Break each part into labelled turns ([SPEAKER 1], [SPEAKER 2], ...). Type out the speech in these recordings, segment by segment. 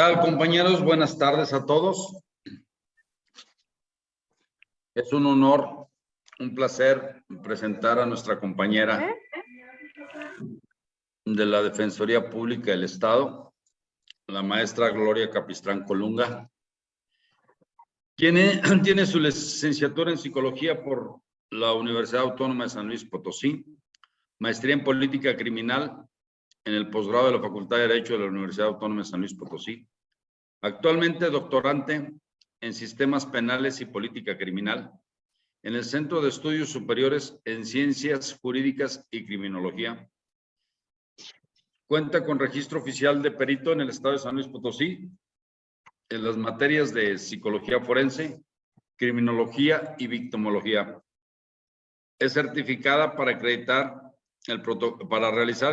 [SPEAKER 1] Tal, compañeros? Buenas tardes a todos. Es un honor, un placer presentar a nuestra compañera de la Defensoría Pública del Estado, la maestra Gloria Capistrán Colunga. Tiene su licenciatura en Psicología por la Universidad Autónoma de San Luis Potosí, maestría en Política Criminal en el posgrado de la Facultad de Derecho de la Universidad Autónoma de San Luis Potosí. Actualmente doctorante en Sistemas Penales y Política Criminal en el Centro de Estudios Superiores en Ciencias Jurídicas y Criminología. Cuenta con registro oficial de perito en el estado de San Luis Potosí en las materias de Psicología Forense, Criminología y Victimología. Es certificada para realizar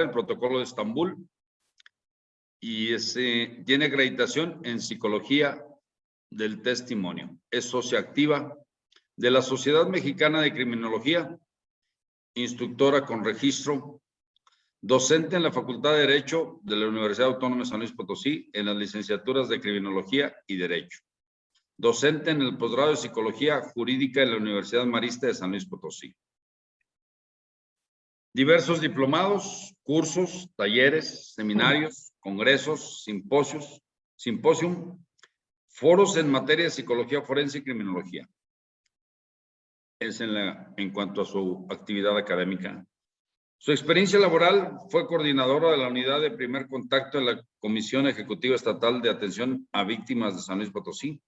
[SPEAKER 1] el Protocolo de Estambul y tiene acreditación en Psicología del Testimonio. Es socia activa de la Sociedad Mexicana de Criminología, instructora con registro, docente en la Facultad de Derecho de la Universidad Autónoma de San Luis Potosí en las licenciaturas de Criminología y Derecho, docente en el posgrado de Psicología Jurídica en la Universidad Marista de San Luis Potosí. Diversos diplomados, cursos, talleres, seminarios, congresos, simposium, foros en materia de psicología forense y criminología. Es en cuanto a su actividad académica. Su experiencia laboral fue coordinadora de la unidad de primer contacto en la Comisión Ejecutiva Estatal de Atención a Víctimas de San Luis Potosí.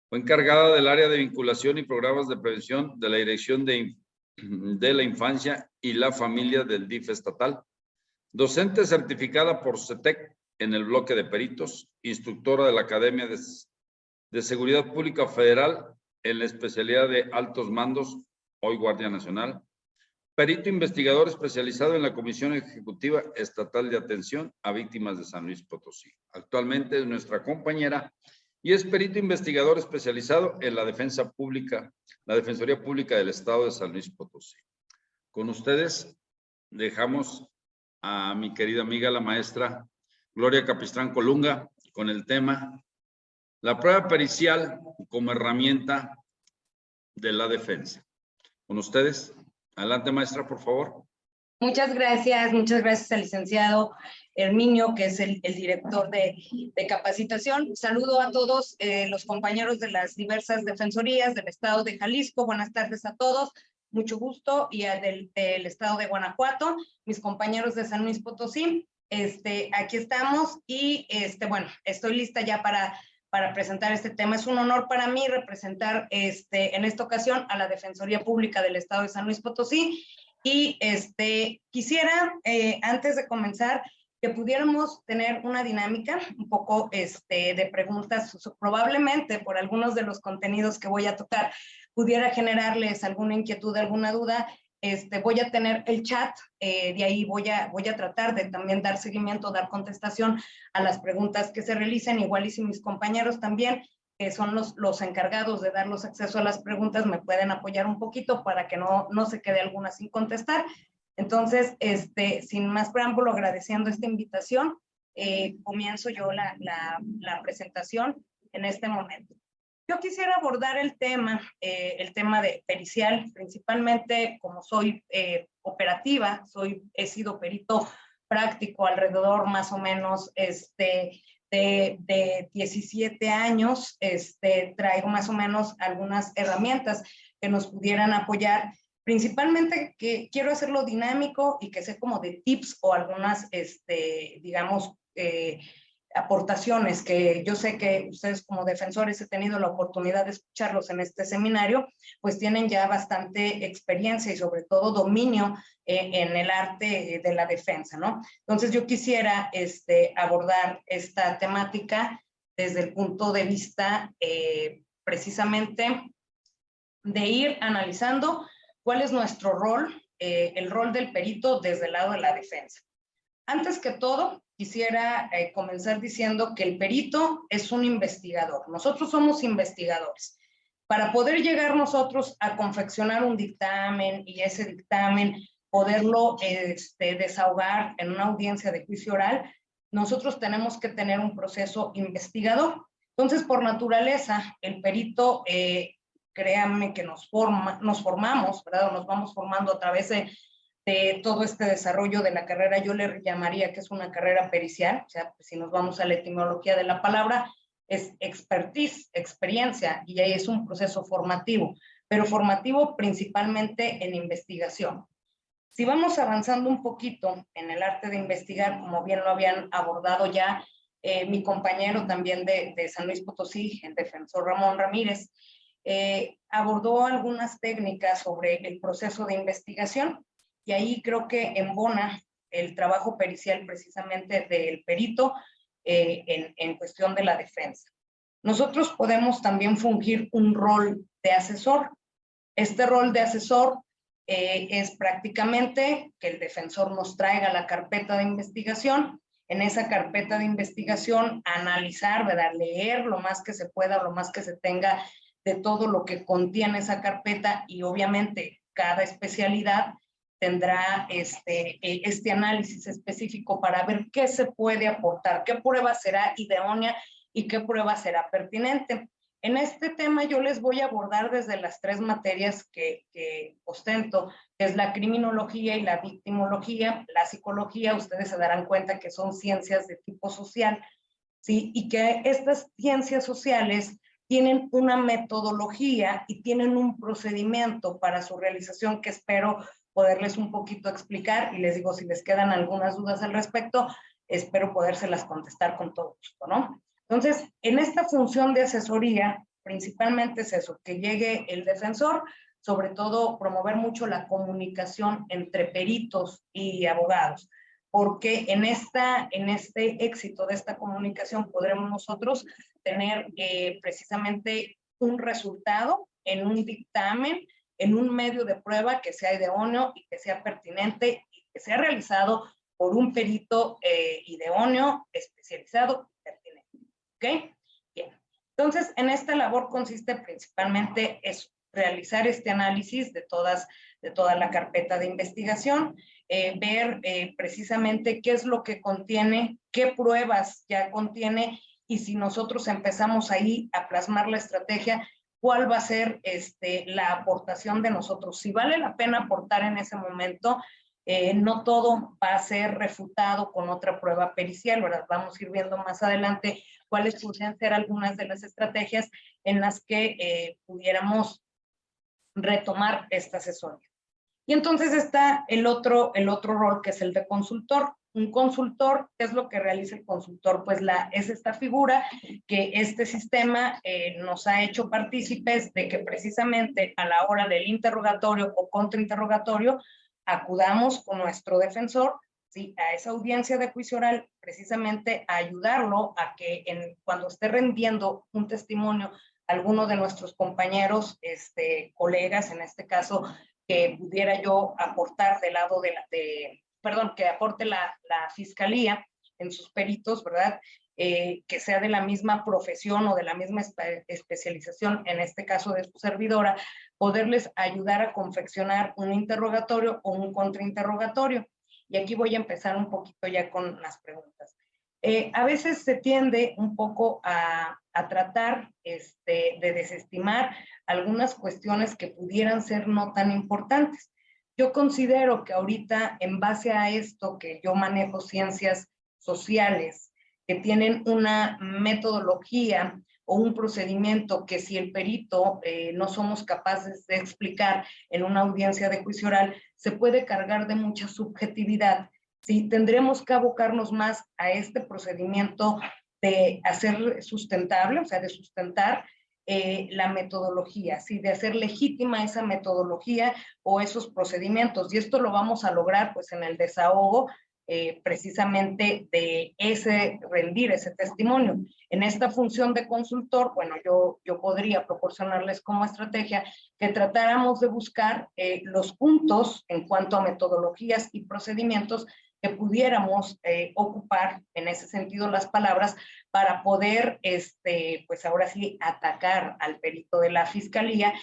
[SPEAKER 1] Fue encargada del área de vinculación y programas de prevención de la Dirección de la Infancia y la Familia del DIF estatal. Docente certificada por CETEC en el bloque de peritos, instructora de la Academia de Seguridad Pública Federal en la especialidad de altos mandos, hoy Guardia Nacional. Perito investigador especializado en la Comisión Ejecutiva Estatal de Atención a Víctimas de San Luis Potosí. Actualmente es nuestra compañera y es perito investigador especializado en la defensa pública, la Defensoría Pública del Estado de San Luis Potosí. Con ustedes dejamos a mi querida amiga, la maestra Gloria Capistrán Colunga, con el tema la prueba pericial como herramienta de la defensa. Con ustedes. Adelante, maestra, por favor.
[SPEAKER 2] Muchas gracias al licenciado Herminio, que es el director de capacitación. Saludo a todos los compañeros de las diversas defensorías del estado de Jalisco. Buenas tardes a todos, mucho gusto, y del estado de Guanajuato, mis compañeros de San Luis Potosí. Aquí estamos y bueno, estoy lista ya para presentar este tema. Es un honor para mí representar en esta ocasión a la Defensoría Pública del Estado de San Luis Potosí y quisiera, antes de comenzar, que pudiéramos tener una dinámica un poco de preguntas, probablemente por algunos de los contenidos que voy a tocar pudiera generarles alguna inquietud, alguna duda. Voy a tener el chat, de ahí voy a tratar de también dar seguimiento, dar contestación a las preguntas que se realicen, igual y si mis compañeros también, que son los encargados de darlos acceso a las preguntas, me pueden apoyar un poquito para que no se quede alguna sin contestar. Entonces, sin más preámbulo, agradeciendo esta invitación, comienzo yo la presentación en este momento. Yo quisiera abordar el tema de pericial, principalmente como soy operativa, he sido perito práctico alrededor más o menos de 17 años, traigo más o menos algunas herramientas que nos pudieran apoyar, principalmente que quiero hacerlo dinámico y que sea como de tips o algunas, digamos, aportaciones que yo sé que ustedes como defensores he tenido la oportunidad de escucharlos en este seminario, pues tienen ya bastante experiencia y sobre todo dominio en el arte de la defensa, ¿no? Entonces yo quisiera abordar esta temática desde el punto de vista precisamente de ir analizando cuál es nuestro rol, el rol del perito desde el lado de la defensa. Antes que todo, quisiera comenzar diciendo que el perito es un investigador. Nosotros somos investigadores. Para poder llegar nosotros a confeccionar un dictamen y ese dictamen poderlo desahogar en una audiencia de juicio oral, nosotros tenemos que tener un proceso investigador. Entonces, por naturaleza, el perito, créanme que nos formamos, ¿verdad? O nos vamos formando a través de todo este desarrollo de la carrera. Yo le llamaría que es una carrera pericial, o sea, si nos vamos a la etimología de la palabra, es expertise, experiencia, y ahí es un proceso formativo, pero formativo principalmente en investigación. Si vamos avanzando un poquito en el arte de investigar, como bien lo habían abordado ya mi compañero también de San Luis Potosí, el defensor Ramón Ramírez, abordó algunas técnicas sobre el proceso de investigación, y ahí creo que embona el trabajo pericial precisamente del perito en cuestión de la defensa. Nosotros podemos también fungir un rol de asesor. Este rol de asesor es prácticamente que el defensor nos traiga la carpeta de investigación. En esa carpeta de investigación analizar, ¿verdad? Leer lo más que se pueda, lo más que se tenga de todo lo que contiene esa carpeta, y obviamente cada especialidad tendrá este análisis específico para ver qué se puede aportar, qué prueba será idónea y qué prueba será pertinente. En este tema yo les voy a abordar desde las 3 materias que ostento, que es la criminología y la victimología. La psicología, ustedes se darán cuenta que son ciencias de tipo social, ¿sí? Y que estas ciencias sociales tienen una metodología y tienen un procedimiento para su realización que espero poderles un poquito explicar, y les digo, si les quedan algunas dudas al respecto, espero podérselas contestar con todo gusto, ¿no? Entonces, en esta función de asesoría, principalmente es eso, que llegue el defensor, sobre todo promover mucho la comunicación entre peritos y abogados, porque en este éxito de esta comunicación podremos nosotros tener precisamente un resultado en un dictamen, en un medio de prueba que sea idóneo y que sea pertinente y que sea realizado por un perito idóneo, especializado y pertinente. ¿Ok? Bien. Entonces, en esta labor consiste principalmente eso, realizar este análisis de toda la carpeta de investigación, ver precisamente qué es lo que contiene, qué pruebas ya contiene, y si nosotros empezamos ahí a plasmar la estrategia, cuál va a ser la aportación de nosotros. Si vale la pena aportar en ese momento, no todo va a ser refutado con otra prueba pericial, ¿verdad? Vamos a ir viendo más adelante cuáles podrían ser algunas de las estrategias en las que pudiéramos retomar esta asesoría. Y entonces está el otro rol, que es el de consultor. Un consultor, ¿qué es lo que realiza el consultor? Pues es esta figura que este sistema nos ha hecho partícipes de que precisamente a la hora del interrogatorio o contrainterrogatorio acudamos con nuestro defensor, ¿sí?, a esa audiencia de juicio oral, precisamente a ayudarlo a que cuando esté rendiendo un testimonio alguno de nuestros compañeros, colegas, en este caso, que pudiera yo aportar del lado que aporte la fiscalía en sus peritos, ¿verdad? Que sea de la misma profesión o de la misma especialización, en este caso de su servidora, poderles ayudar a confeccionar un interrogatorio o un contrainterrogatorio. Y aquí voy a empezar un poquito ya con las preguntas. A veces se tiende un poco a tratar de desestimar algunas cuestiones que pudieran ser no tan importantes. Yo considero que ahorita, en base a esto que yo manejo, ciencias sociales, que tienen una metodología o un procedimiento que si el perito no somos capaces de explicar en una audiencia de juicio oral, se puede cargar de mucha subjetividad. Sí, tendremos que abocarnos más a este procedimiento de hacer sustentable, o sea, de sustentar la metodología, ¿sí?, de hacer legítima esa metodología o esos procedimientos. Y esto lo vamos a lograr pues en el desahogo precisamente de rendir ese testimonio. En esta función de consultor, bueno, yo podría proporcionarles como estrategia que tratáramos de buscar los puntos en cuanto a metodologías y procedimientos que pudiéramos ocupar, en ese sentido, las palabras, para poder, pues ahora sí, atacar al perito de la fiscalía,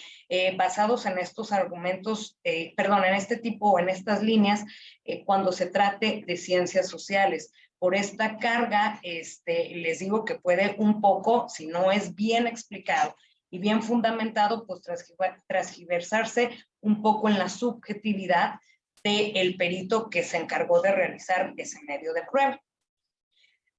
[SPEAKER 2] basados en estos argumentos, en este tipo, en estas líneas, cuando se trate de ciencias sociales. por esta carga, les digo que puede un poco, si no es bien explicado y bien fundamentado, pues transgiversarse un poco en la subjetividad del perito que se encargó de realizar ese medio de prueba.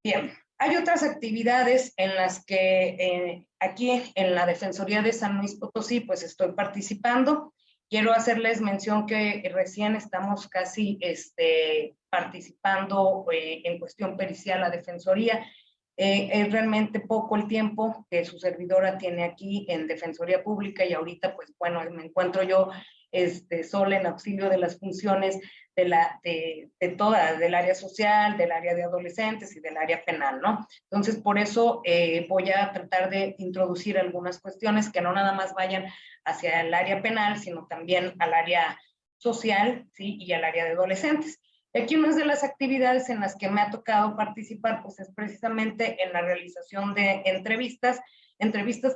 [SPEAKER 2] Bien, hay otras actividades en las que aquí en la Defensoría de San Luis Potosí pues estoy participando. Quiero hacerles mención que recién estamos casi participando en cuestión pericial a Defensoría. Es realmente poco el tiempo que su servidora tiene aquí en Defensoría Pública y ahorita pues bueno, me encuentro yo sola en auxilio de las funciones de toda, del área social, del área de adolescentes y del área penal, ¿no? Entonces, por eso voy a tratar de introducir algunas cuestiones que no nada más vayan hacia el área penal, sino también al área social, ¿sí? Y al área de adolescentes. Y aquí una de las actividades en las que me ha tocado participar, pues es precisamente en la realización de entrevistas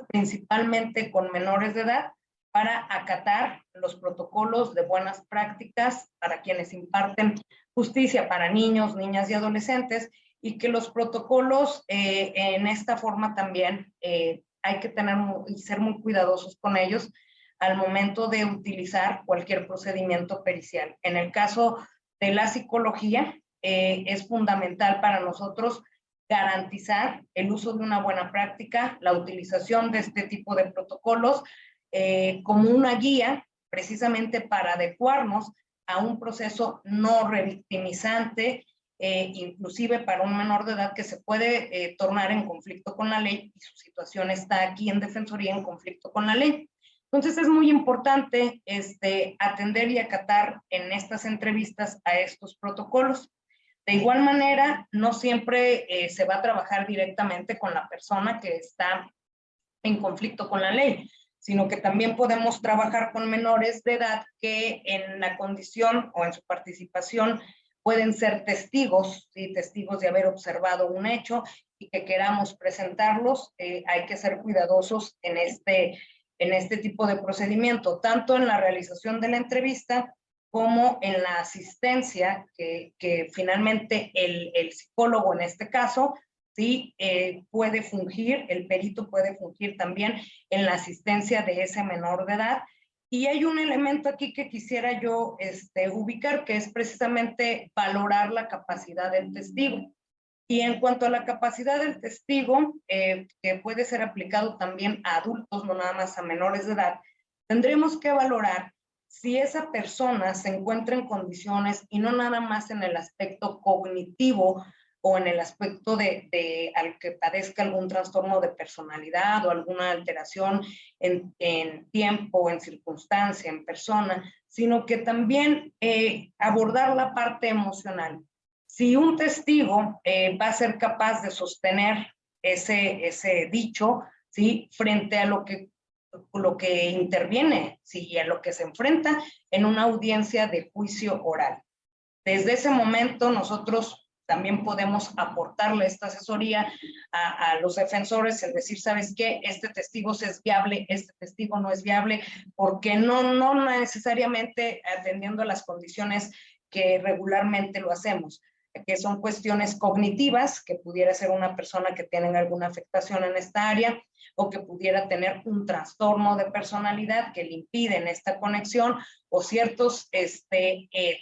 [SPEAKER 2] principalmente con menores de edad, para acatar los protocolos de buenas prácticas para quienes imparten justicia para niños, niñas y adolescentes, y que los protocolos en esta forma también hay que tener y ser muy cuidadosos con ellos al momento de utilizar cualquier procedimiento pericial. En el caso de la psicología, es fundamental para nosotros garantizar el uso de una buena práctica, la utilización de este tipo de protocolos, como una guía precisamente para adecuarnos a un proceso no revictimizante, inclusive para un menor de edad que se puede tornar en conflicto con la ley y su situación está aquí en Defensoría en conflicto con la ley. Entonces es muy importante atender y acatar en estas entrevistas a estos protocolos. De igual manera, no siempre se va a trabajar directamente con la persona que está en conflicto con la ley, sino que también podemos trabajar con menores de edad que en la condición o en su participación pueden ser testigos, ¿sí? Testigos de haber observado un hecho y que queramos presentarlos. Hay que ser cuidadosos en este tipo de procedimiento, tanto en la realización de la entrevista como en la asistencia que finalmente el psicólogo en este caso ¿sí? Puede fungir, el perito puede fungir también en la asistencia de ese menor de edad. Y hay un elemento aquí que quisiera yo ubicar, que es precisamente valorar la capacidad del testigo. Y en cuanto a la capacidad del testigo, que puede ser aplicado también a adultos, no nada más a menores de edad, tendremos que valorar si esa persona se encuentra en condiciones, y no nada más en el aspecto cognitivo, o en el aspecto al que padezca algún trastorno de personalidad o alguna alteración en tiempo, en circunstancia, en persona, sino que también abordar la parte emocional. Si un testigo va a ser capaz de sostener ese dicho, ¿sí? Frente a lo que interviene, ¿sí? Y a lo que se enfrenta en una audiencia de juicio oral. Desde ese momento nosotros también podemos aportarle esta asesoría a los defensores, es decir, ¿sabes qué? Este testigo es viable, este testigo no es viable, porque no necesariamente atendiendo a las condiciones que regularmente lo hacemos, que son cuestiones cognitivas, que pudiera ser una persona que tiene alguna afectación en esta área, o que pudiera tener un trastorno de personalidad que le impiden esta conexión, o ciertos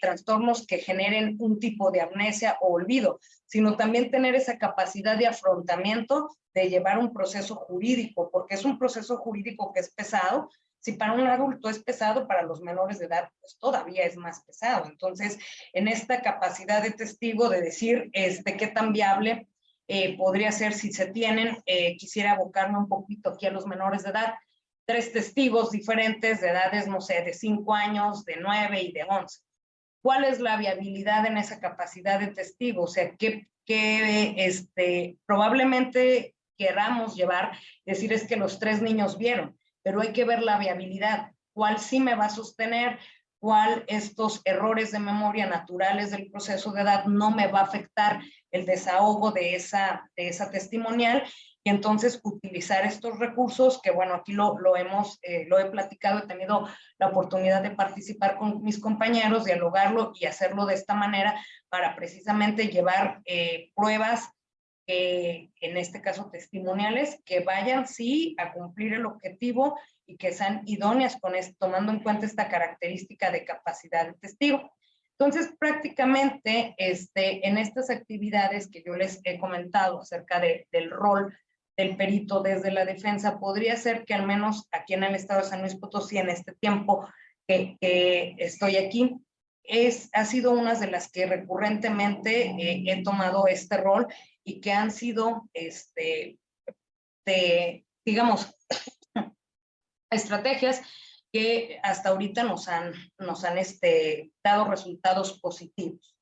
[SPEAKER 2] trastornos que generen un tipo de amnesia o olvido, sino también tener esa capacidad de afrontamiento, de llevar un proceso jurídico, porque es un proceso jurídico que es pesado. Si para un adulto es pesado, para los menores de edad pues todavía es más pesado. Entonces, en esta capacidad de testigo de decir qué tan viable podría ser si se tienen, quisiera abocarme un poquito aquí a los menores de edad, 3 testigos diferentes de edades, no sé, de 5 años, de 9 y de 11. ¿Cuál es la viabilidad en esa capacidad de testigo? O sea, ¿qué probablemente queramos llevar? Decir es que los 3 niños vieron, pero hay que ver la viabilidad. ¿Cuál sí me va a sostener? ¿Cuál estos errores de memoria naturales del proceso de edad no me va a afectar el desahogo de esa testimonial? y entonces utilizar estos recursos, que bueno, aquí lo he platicado, he tenido la oportunidad de participar con mis compañeros, dialogarlo y hacerlo de esta manera para precisamente llevar pruebas, en este caso testimoniales, que vayan sí a cumplir el objetivo y que sean idóneas con esto, tomando en cuenta esta característica de capacidad de testigo. Entonces, prácticamente, en estas actividades que yo les he comentado acerca del rol del perito desde la defensa, podría ser que al menos aquí en el estado de San Luis Potosí, en este tiempo que estoy aquí, ha sido una de las que recurrentemente he tomado este rol y que han sido, digamos, estrategias que hasta ahorita nos han dado resultados positivos.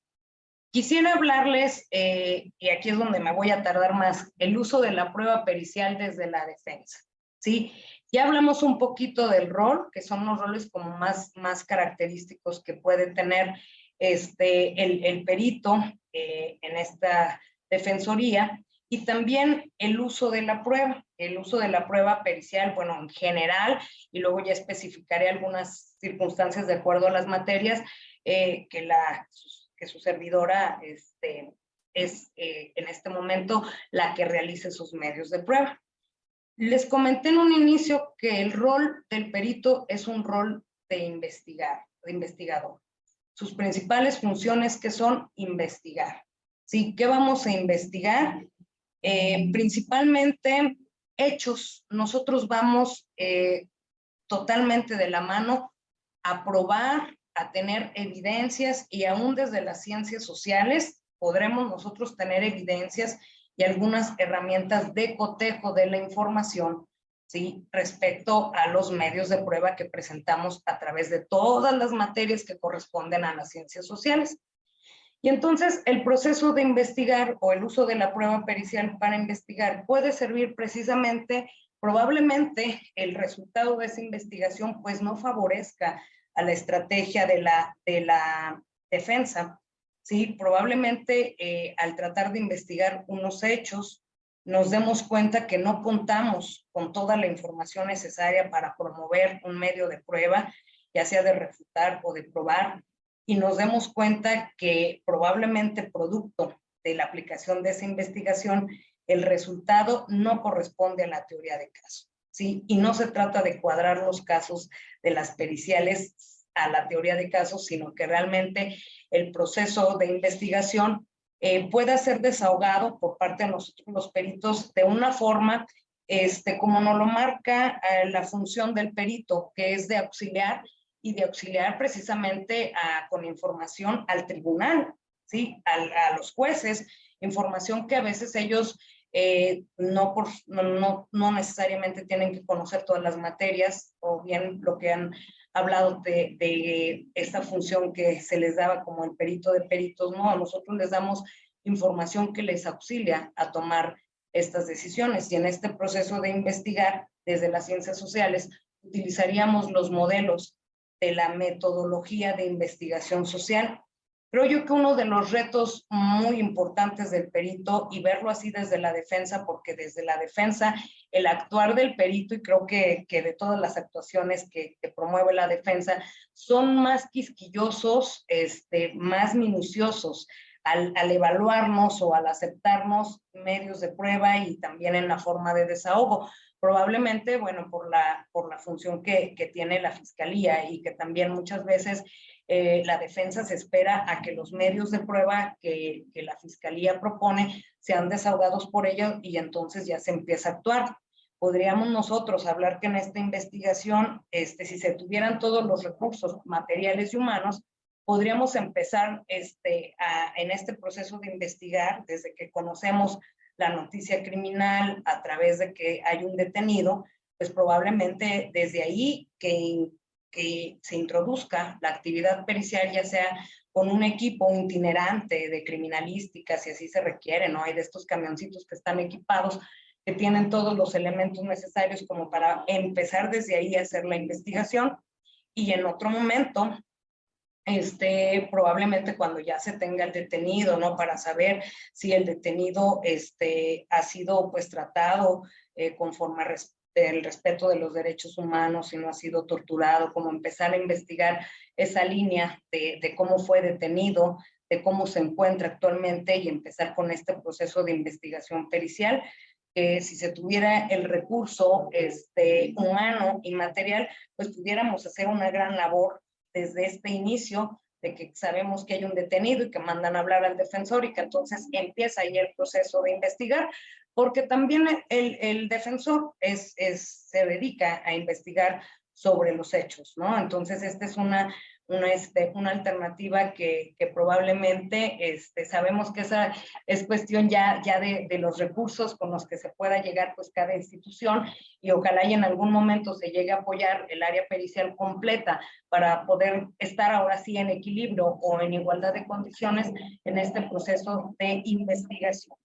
[SPEAKER 2] Quisiera hablarles, y aquí es donde me voy a tardar más, el uso de la prueba pericial desde la defensa, ¿sí? Ya hablamos un poquito del rol, que son los roles como más característicos que puede tener el perito en esta defensoría, y también el uso de la prueba pericial, bueno, en general, y luego ya especificaré algunas circunstancias de acuerdo a las materias que su servidora es en este momento la que realice sus medios de prueba. Les comenté en un inicio que el rol del perito es un rol de investigador. Sus principales funciones que son investigar. ¿Sí? ¿Qué vamos a investigar? Principalmente hechos. Nosotros vamos totalmente de la mano a probar, a tener evidencias, y aún desde las ciencias sociales podremos nosotros tener evidencias y algunas herramientas de cotejo de la información, ¿sí? Respecto a los medios de prueba que presentamos a través de todas las materias que corresponden a las ciencias sociales. Y entonces el proceso de investigar o el uso de la prueba pericial para investigar puede servir precisamente, probablemente el resultado de esa investigación pues no favorezca a la estrategia de la defensa, ¿sí? Probablemente al tratar de investigar unos hechos nos demos cuenta que no contamos con toda la información necesaria para promover un medio de prueba, ya sea de refutar o de probar, y nos demos cuenta que probablemente producto de la aplicación de esa investigación, el resultado no corresponde a la teoría de caso, ¿sí? Y no se trata de cuadrar los casos de las periciales a la teoría de casos, sino que realmente el proceso de investigación pueda ser desahogado por parte de nosotros los peritos de una forma como nos lo marca la función del perito, que es de auxiliar, y de auxiliar precisamente con información al tribunal, ¿sí? A los jueces, información que a veces ellos no necesariamente tienen que conocer todas las materias, o bien lo que han hablado de esta función que se les daba como el perito de peritos. No, a nosotros les damos información que les auxilia a tomar estas decisiones, y en este proceso de investigar desde las ciencias sociales utilizaríamos los modelos de la metodología de investigación social. Creo yo que uno de los retos muy importantes del perito, y verlo así desde la defensa, porque desde la defensa el actuar del perito, y creo que de todas las actuaciones que promueve la defensa, son más quisquillosos, más minuciosos al evaluarnos o al aceptarnos medios de prueba, y también en la forma de desahogo. Probablemente, bueno, por la función que tiene la fiscalía, y que también muchas veces la defensa se espera a que los medios de prueba que la fiscalía propone sean desahogados por ellos, y entonces ya se empieza a actuar. Podríamos nosotros hablar que en esta investigación, si se tuvieran todos los recursos materiales y humanos, podríamos empezar en este proceso de investigar desde que conocemos la noticia criminal a través de que hay un detenido, pues probablemente desde ahí que se introduzca la actividad pericial, ya sea con un equipo itinerante de criminalística, si así se requiere, ¿no? Hay de estos camioncitos que están equipados, que tienen todos los elementos necesarios como para empezar desde ahí a hacer la investigación, y en otro momento probablemente cuando ya se tenga el detenido, ¿no? Para saber si el detenido ha sido pues tratado conforme el respeto de los derechos humanos, si no ha sido torturado, como empezar a investigar esa línea de cómo fue detenido, de cómo se encuentra actualmente y empezar con este proceso de investigación pericial. Si se tuviera el recurso humano y material, pues pudiéramos hacer una gran labor desde este inicio, de que sabemos que hay un detenido y que mandan a hablar al defensor y que entonces empieza ahí el proceso de investigar, porque también el defensor se dedica a investigar sobre los hechos, ¿no? Entonces, esta es una alternativa que probablemente sabemos que esa es cuestión ya de los recursos con los que se pueda llegar pues cada institución, y ojalá y en algún momento se llegue a apoyar el área pericial completa para poder estar ahora sí en equilibrio o en igualdad de condiciones en este proceso de investigación.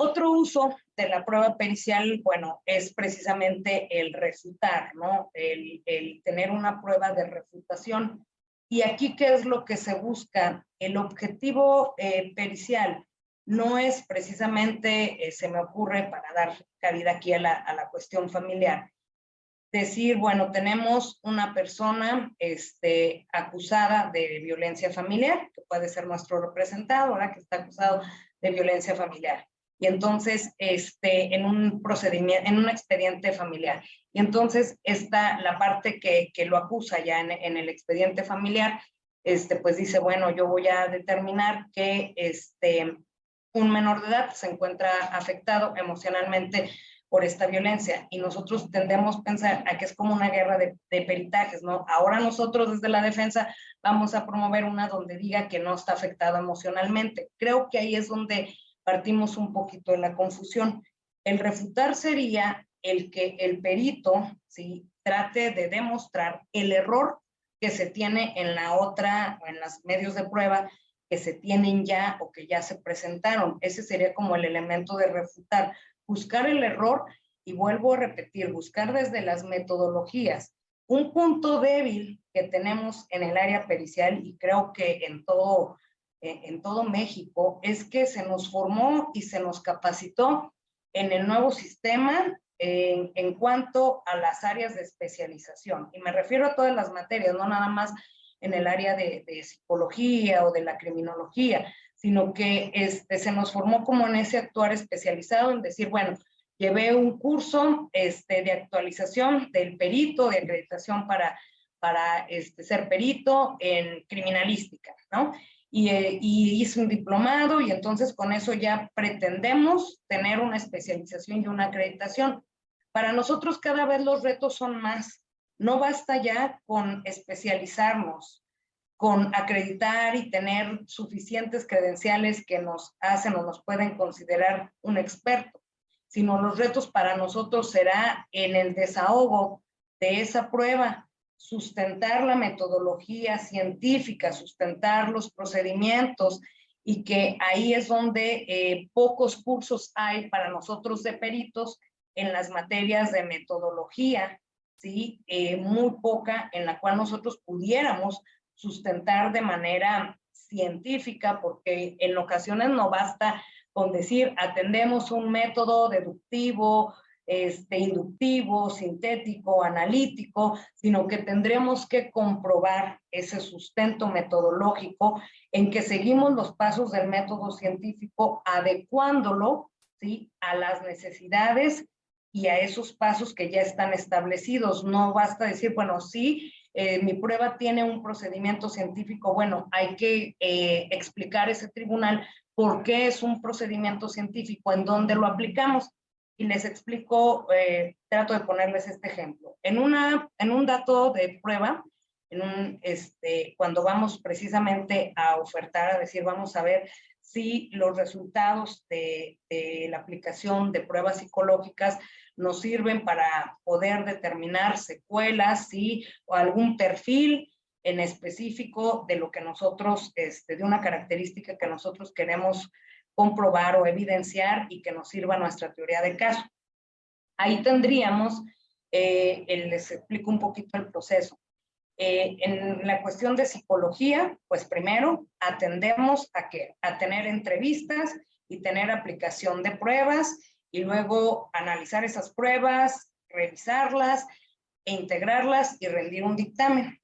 [SPEAKER 2] Otro uso de la prueba pericial, bueno, es precisamente el refutar, ¿no? El tener una prueba de refutación. Y aquí, ¿qué es lo que se busca? El objetivo pericial no es precisamente, se me ocurre para dar cabida aquí a la cuestión familiar, decir, bueno, tenemos una persona acusada de violencia familiar, que puede ser nuestro representado, ¿verdad? Que está acusado de violencia familiar. Y entonces, en un procedimiento, en un expediente familiar. Y entonces, está la parte que lo acusa ya en el expediente familiar, pues dice, bueno, yo voy a determinar que un menor de edad se encuentra afectado emocionalmente por esta violencia, y nosotros tendemos a pensar a que es como una guerra de peritajes, ¿no? Ahora nosotros desde la defensa vamos a promover una donde diga que no está afectado emocionalmente. Creo que ahí es donde partimos un poquito de la confusión. El refutar sería el que el perito, ¿sí?, trate de demostrar el error que se tiene en la otra, o en los medios de prueba que se tienen ya o que ya se presentaron. Ese sería como el elemento de refutar, buscar el error, y vuelvo a repetir, buscar desde las metodologías. Un punto débil que tenemos en el área pericial, y creo que en todo México, es que se nos formó y se nos capacitó en el nuevo sistema en cuanto a las áreas de especialización. Y me refiero a todas las materias, no nada más en el área de psicología o de la criminología, sino que se nos formó como en ese actuar especializado, en decir, bueno, llevé un curso de actualización del perito, de acreditación para ser perito en criminalística, ¿no? Y hice un diplomado, y entonces con eso ya pretendemos tener una especialización y una acreditación. Para nosotros cada vez los retos son más. No basta ya con especializarnos, con acreditar y tener suficientes credenciales que nos hacen o nos pueden considerar un experto, sino los retos para nosotros será en el desahogo de esa prueba, sustentar la metodología científica, sustentar los procedimientos, y que ahí es donde pocos cursos hay para nosotros de peritos en las materias de metodología, ¿sí? Muy poca en la cual nosotros pudiéramos sustentar de manera científica, porque en ocasiones no basta con decir atendemos un método deductivo, inductivo, sintético, analítico, sino que tendremos que comprobar ese sustento metodológico en que seguimos los pasos del método científico, adecuándolo, ¿sí?, a las necesidades y a esos pasos que ya están establecidos. No basta decir, bueno, sí, mi prueba tiene un procedimiento científico, bueno, hay que explicar a ese tribunal por qué es un procedimiento científico, en dónde lo aplicamos. Y les explico, trato de ponerles este ejemplo. En un dato de prueba, cuando vamos precisamente a ofertar, a decir, vamos a ver si los resultados de la aplicación de pruebas psicológicas nos sirven para poder determinar secuelas, ¿sí?, o algún perfil en específico de lo que nosotros, de una característica que nosotros queremos comprobar o evidenciar y que nos sirva nuestra teoría de caso. Ahí tendríamos, les explico un poquito el proceso. En la cuestión de psicología, pues primero atendemos a tener entrevistas y tener aplicación de pruebas y luego analizar esas pruebas, revisarlas e integrarlas y rendir un dictamen.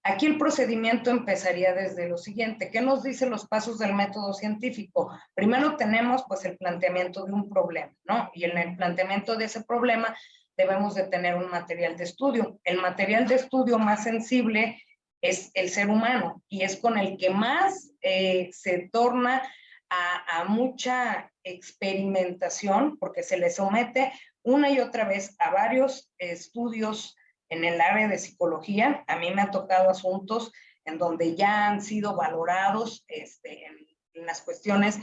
[SPEAKER 2] Aquí el procedimiento empezaría desde lo siguiente. ¿Qué nos dicen los pasos del método científico? Primero tenemos pues el planteamiento de un problema, ¿no? Y en el planteamiento de ese problema debemos de tener un material de estudio. El material de estudio más sensible es el ser humano y es con el que más se torna a mucha experimentación porque se le somete una y otra vez a varios estudios en el área de psicología. A mí me ha tocado asuntos en donde ya han sido valorados en las cuestiones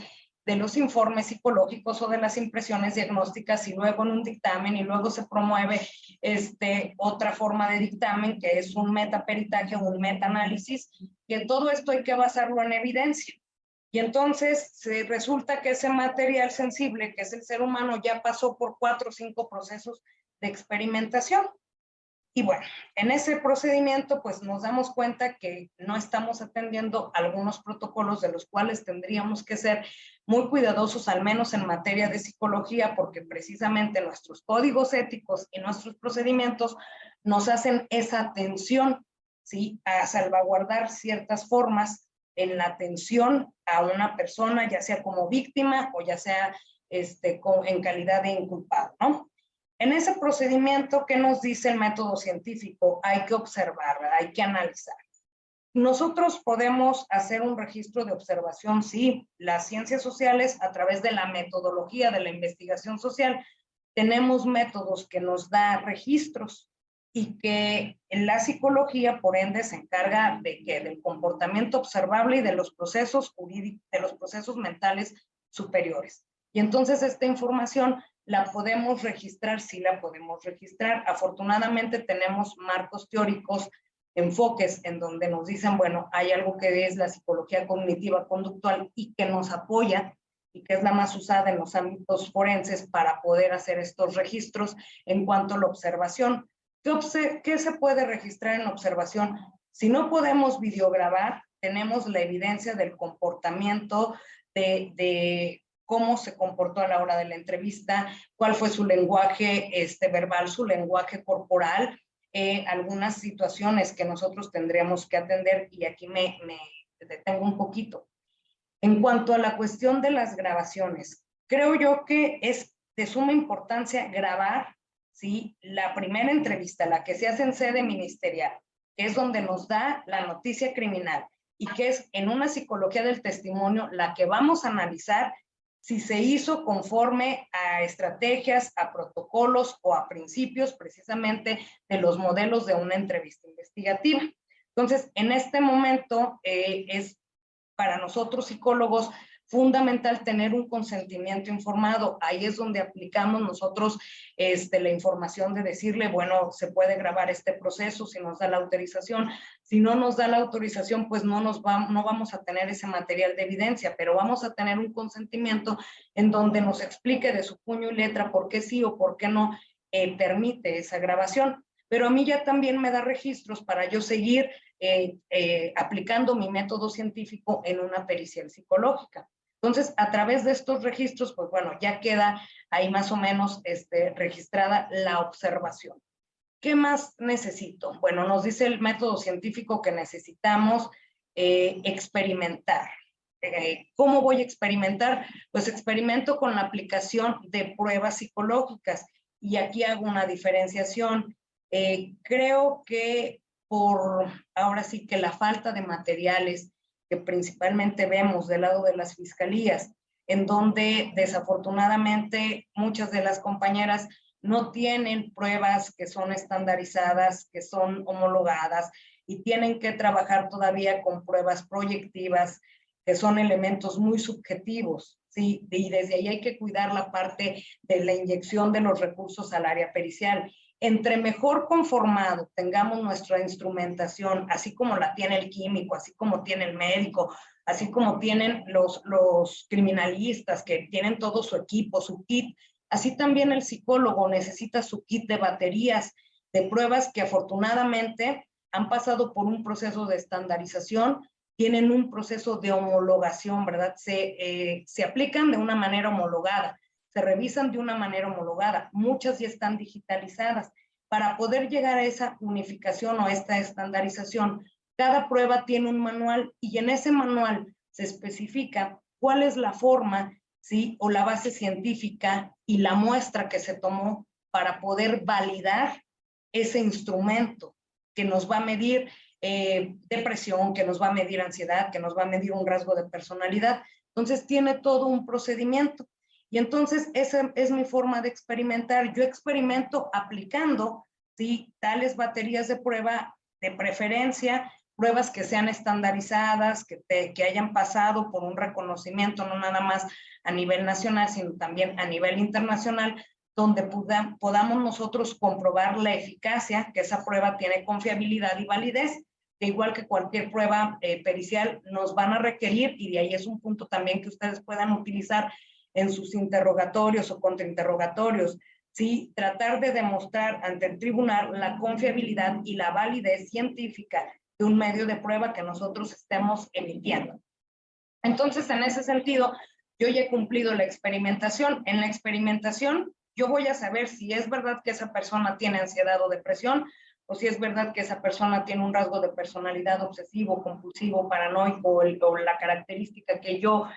[SPEAKER 2] de los informes psicológicos o de las impresiones diagnósticas y luego en un dictamen y luego se promueve otra forma de dictamen que es un metaperitaje o un metaanálisis, que todo esto hay que basarlo en evidencia. Y entonces resulta que ese material sensible, que es el ser humano, ya pasó por 4 o 5 procesos de experimentación. Y bueno, en ese procedimiento pues nos damos cuenta que no estamos atendiendo algunos protocolos de los cuales tendríamos que ser muy cuidadosos, al menos en materia de psicología, porque precisamente nuestros códigos éticos y nuestros procedimientos nos hacen esa atención, ¿sí?, a salvaguardar ciertas formas en la atención a una persona, ya sea como víctima o ya sea en calidad de inculpado, ¿no? En ese procedimiento, ¿qué nos dice el método científico? Hay que observar, hay que analizar. Nosotros podemos hacer un registro de observación, sí. Las ciencias sociales, a través de la metodología de la investigación social, tenemos métodos que nos da registros y que en la psicología, por ende, se encarga de que del comportamiento observable y de los procesos jurídicos, de los procesos mentales superiores. Y entonces esta información la podemos registrar, sí la podemos registrar. Afortunadamente tenemos marcos teóricos, enfoques en donde nos dicen, bueno, hay algo que es la psicología cognitiva conductual y que nos apoya y que es la más usada en los ámbitos forenses para poder hacer estos registros en cuanto a la observación. ¿Qué se puede registrar en observación? Si no podemos videograbar, tenemos la evidencia del comportamiento de cómo se comportó a la hora de la entrevista, cuál fue su lenguaje verbal, su lenguaje corporal, algunas situaciones que nosotros tendríamos que atender, y aquí me detengo un poquito. En cuanto a la cuestión de las grabaciones, creo yo que es de suma importancia grabar, ¿sí?, la primera entrevista, la que se hace en sede ministerial, que es donde nos da la noticia criminal y que es en una psicología del testimonio la que vamos a analizar si se hizo conforme a estrategias, a protocolos o a principios precisamente de los modelos de una entrevista investigativa. Entonces, en este momento es para nosotros psicólogos fundamental tener un consentimiento informado. Ahí es donde aplicamos nosotros la información de decirle, bueno, se puede grabar este proceso si nos da la autorización. Si no nos da la autorización, pues no vamos a tener ese material de evidencia, pero vamos a tener un consentimiento en donde nos explique de su puño y letra por qué sí o por qué no permite esa grabación. Pero a mí ya también me da registros para yo seguir aplicando mi método científico en una pericial psicológica. Entonces, a través de estos registros, pues bueno, ya queda ahí más o menos registrada la observación. ¿Qué más necesito? Bueno, nos dice el método científico que necesitamos experimentar. ¿Cómo voy a experimentar? Pues experimento con la aplicación de pruebas psicológicas. Y aquí hago una diferenciación. Creo que ahora sí que la falta de materiales que principalmente vemos del lado de las fiscalías, en donde desafortunadamente muchas de las compañeras no tienen pruebas que son estandarizadas, que son homologadas, y tienen que trabajar todavía con pruebas proyectivas, que son elementos muy subjetivos, ¿sí? Y desde ahí hay que cuidar la parte de la inyección de los recursos al área pericial. Entre mejor conformado tengamos nuestra instrumentación, así como la tiene el químico, así como tiene el médico, así como tienen los criminalistas que tienen todo su equipo, su kit, así también el psicólogo necesita su kit de baterías, de pruebas que afortunadamente han pasado por un proceso de estandarización, tienen un proceso de homologación, ¿verdad? Se aplican de una manera homologada, se revisan de una manera homologada, muchas ya están digitalizadas. Para poder llegar a esa unificación o esta estandarización, cada prueba tiene un manual y en ese manual se especifica cuál es la forma, ¿sí? O la base científica y la muestra que se tomó para poder validar ese instrumento que nos va a medir depresión, que nos va a medir ansiedad, que nos va a medir un rasgo de personalidad. Entonces tiene todo un procedimiento. Y entonces esa es mi forma de experimentar. Yo experimento aplicando, ¿sí?, tales baterías de prueba, de preferencia, pruebas que sean estandarizadas, que hayan pasado por un reconocimiento, no nada más a nivel nacional, sino también a nivel internacional, donde podamos nosotros comprobar la eficacia, que esa prueba tiene confiabilidad y validez, que igual que cualquier prueba pericial nos van a requerir, y de ahí es un punto también que ustedes puedan utilizar en sus interrogatorios o contrainterrogatorios, ¿sí? Tratar de demostrar ante el tribunal la confiabilidad y la validez científica de un medio de prueba que nosotros estemos emitiendo. Entonces, en ese sentido, yo ya he cumplido la experimentación. En la experimentación, yo voy a saber si es verdad que esa persona tiene ansiedad o depresión, o si es verdad que esa persona tiene un rasgo de personalidad obsesivo, compulsivo, paranoico, o la característica que yo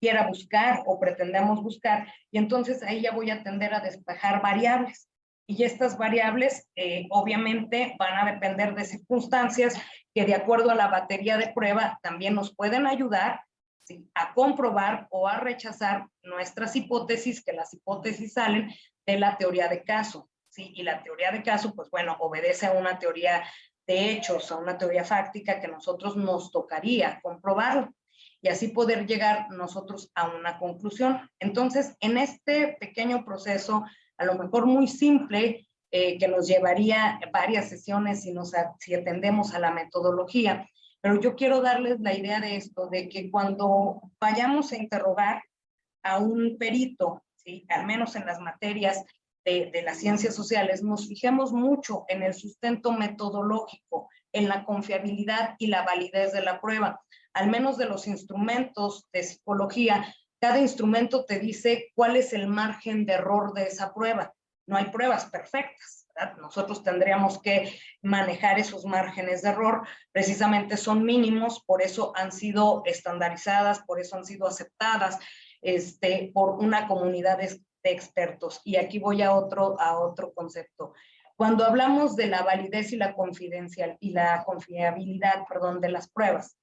[SPEAKER 2] quiera buscar o pretendemos buscar, y entonces ahí ya voy a tender a despejar variables. Y estas variables obviamente van a depender de circunstancias que de acuerdo a la batería de prueba también nos pueden ayudar, ¿sí?, a comprobar o a rechazar nuestras hipótesis, que las hipótesis salen de la teoría de caso, ¿sí? Y la teoría de caso, pues bueno, obedece a una teoría de hechos, a una teoría fáctica que nosotros nos tocaría comprobarlo y así poder llegar nosotros a una conclusión. Entonces, en este pequeño proceso, a lo mejor muy simple, que nos llevaría varias sesiones si atendemos a la metodología, pero yo quiero darles la idea de esto, de que cuando vayamos a interrogar a un perito, ¿sí?, al menos en las materias de las ciencias sociales, nos fijemos mucho en el sustento metodológico, en la confiabilidad y la validez de la prueba. Al menos de los instrumentos de psicología, cada instrumento te dice cuál es el margen de error de esa prueba. No hay pruebas perfectas, ¿verdad? Nosotros tendríamos que manejar esos márgenes de error. Precisamente son mínimos, por eso han sido estandarizadas, por eso han sido aceptadas por una comunidad de expertos. Y aquí voy a otro concepto. Cuando hablamos de la validez y la confiabilidad, de las pruebas,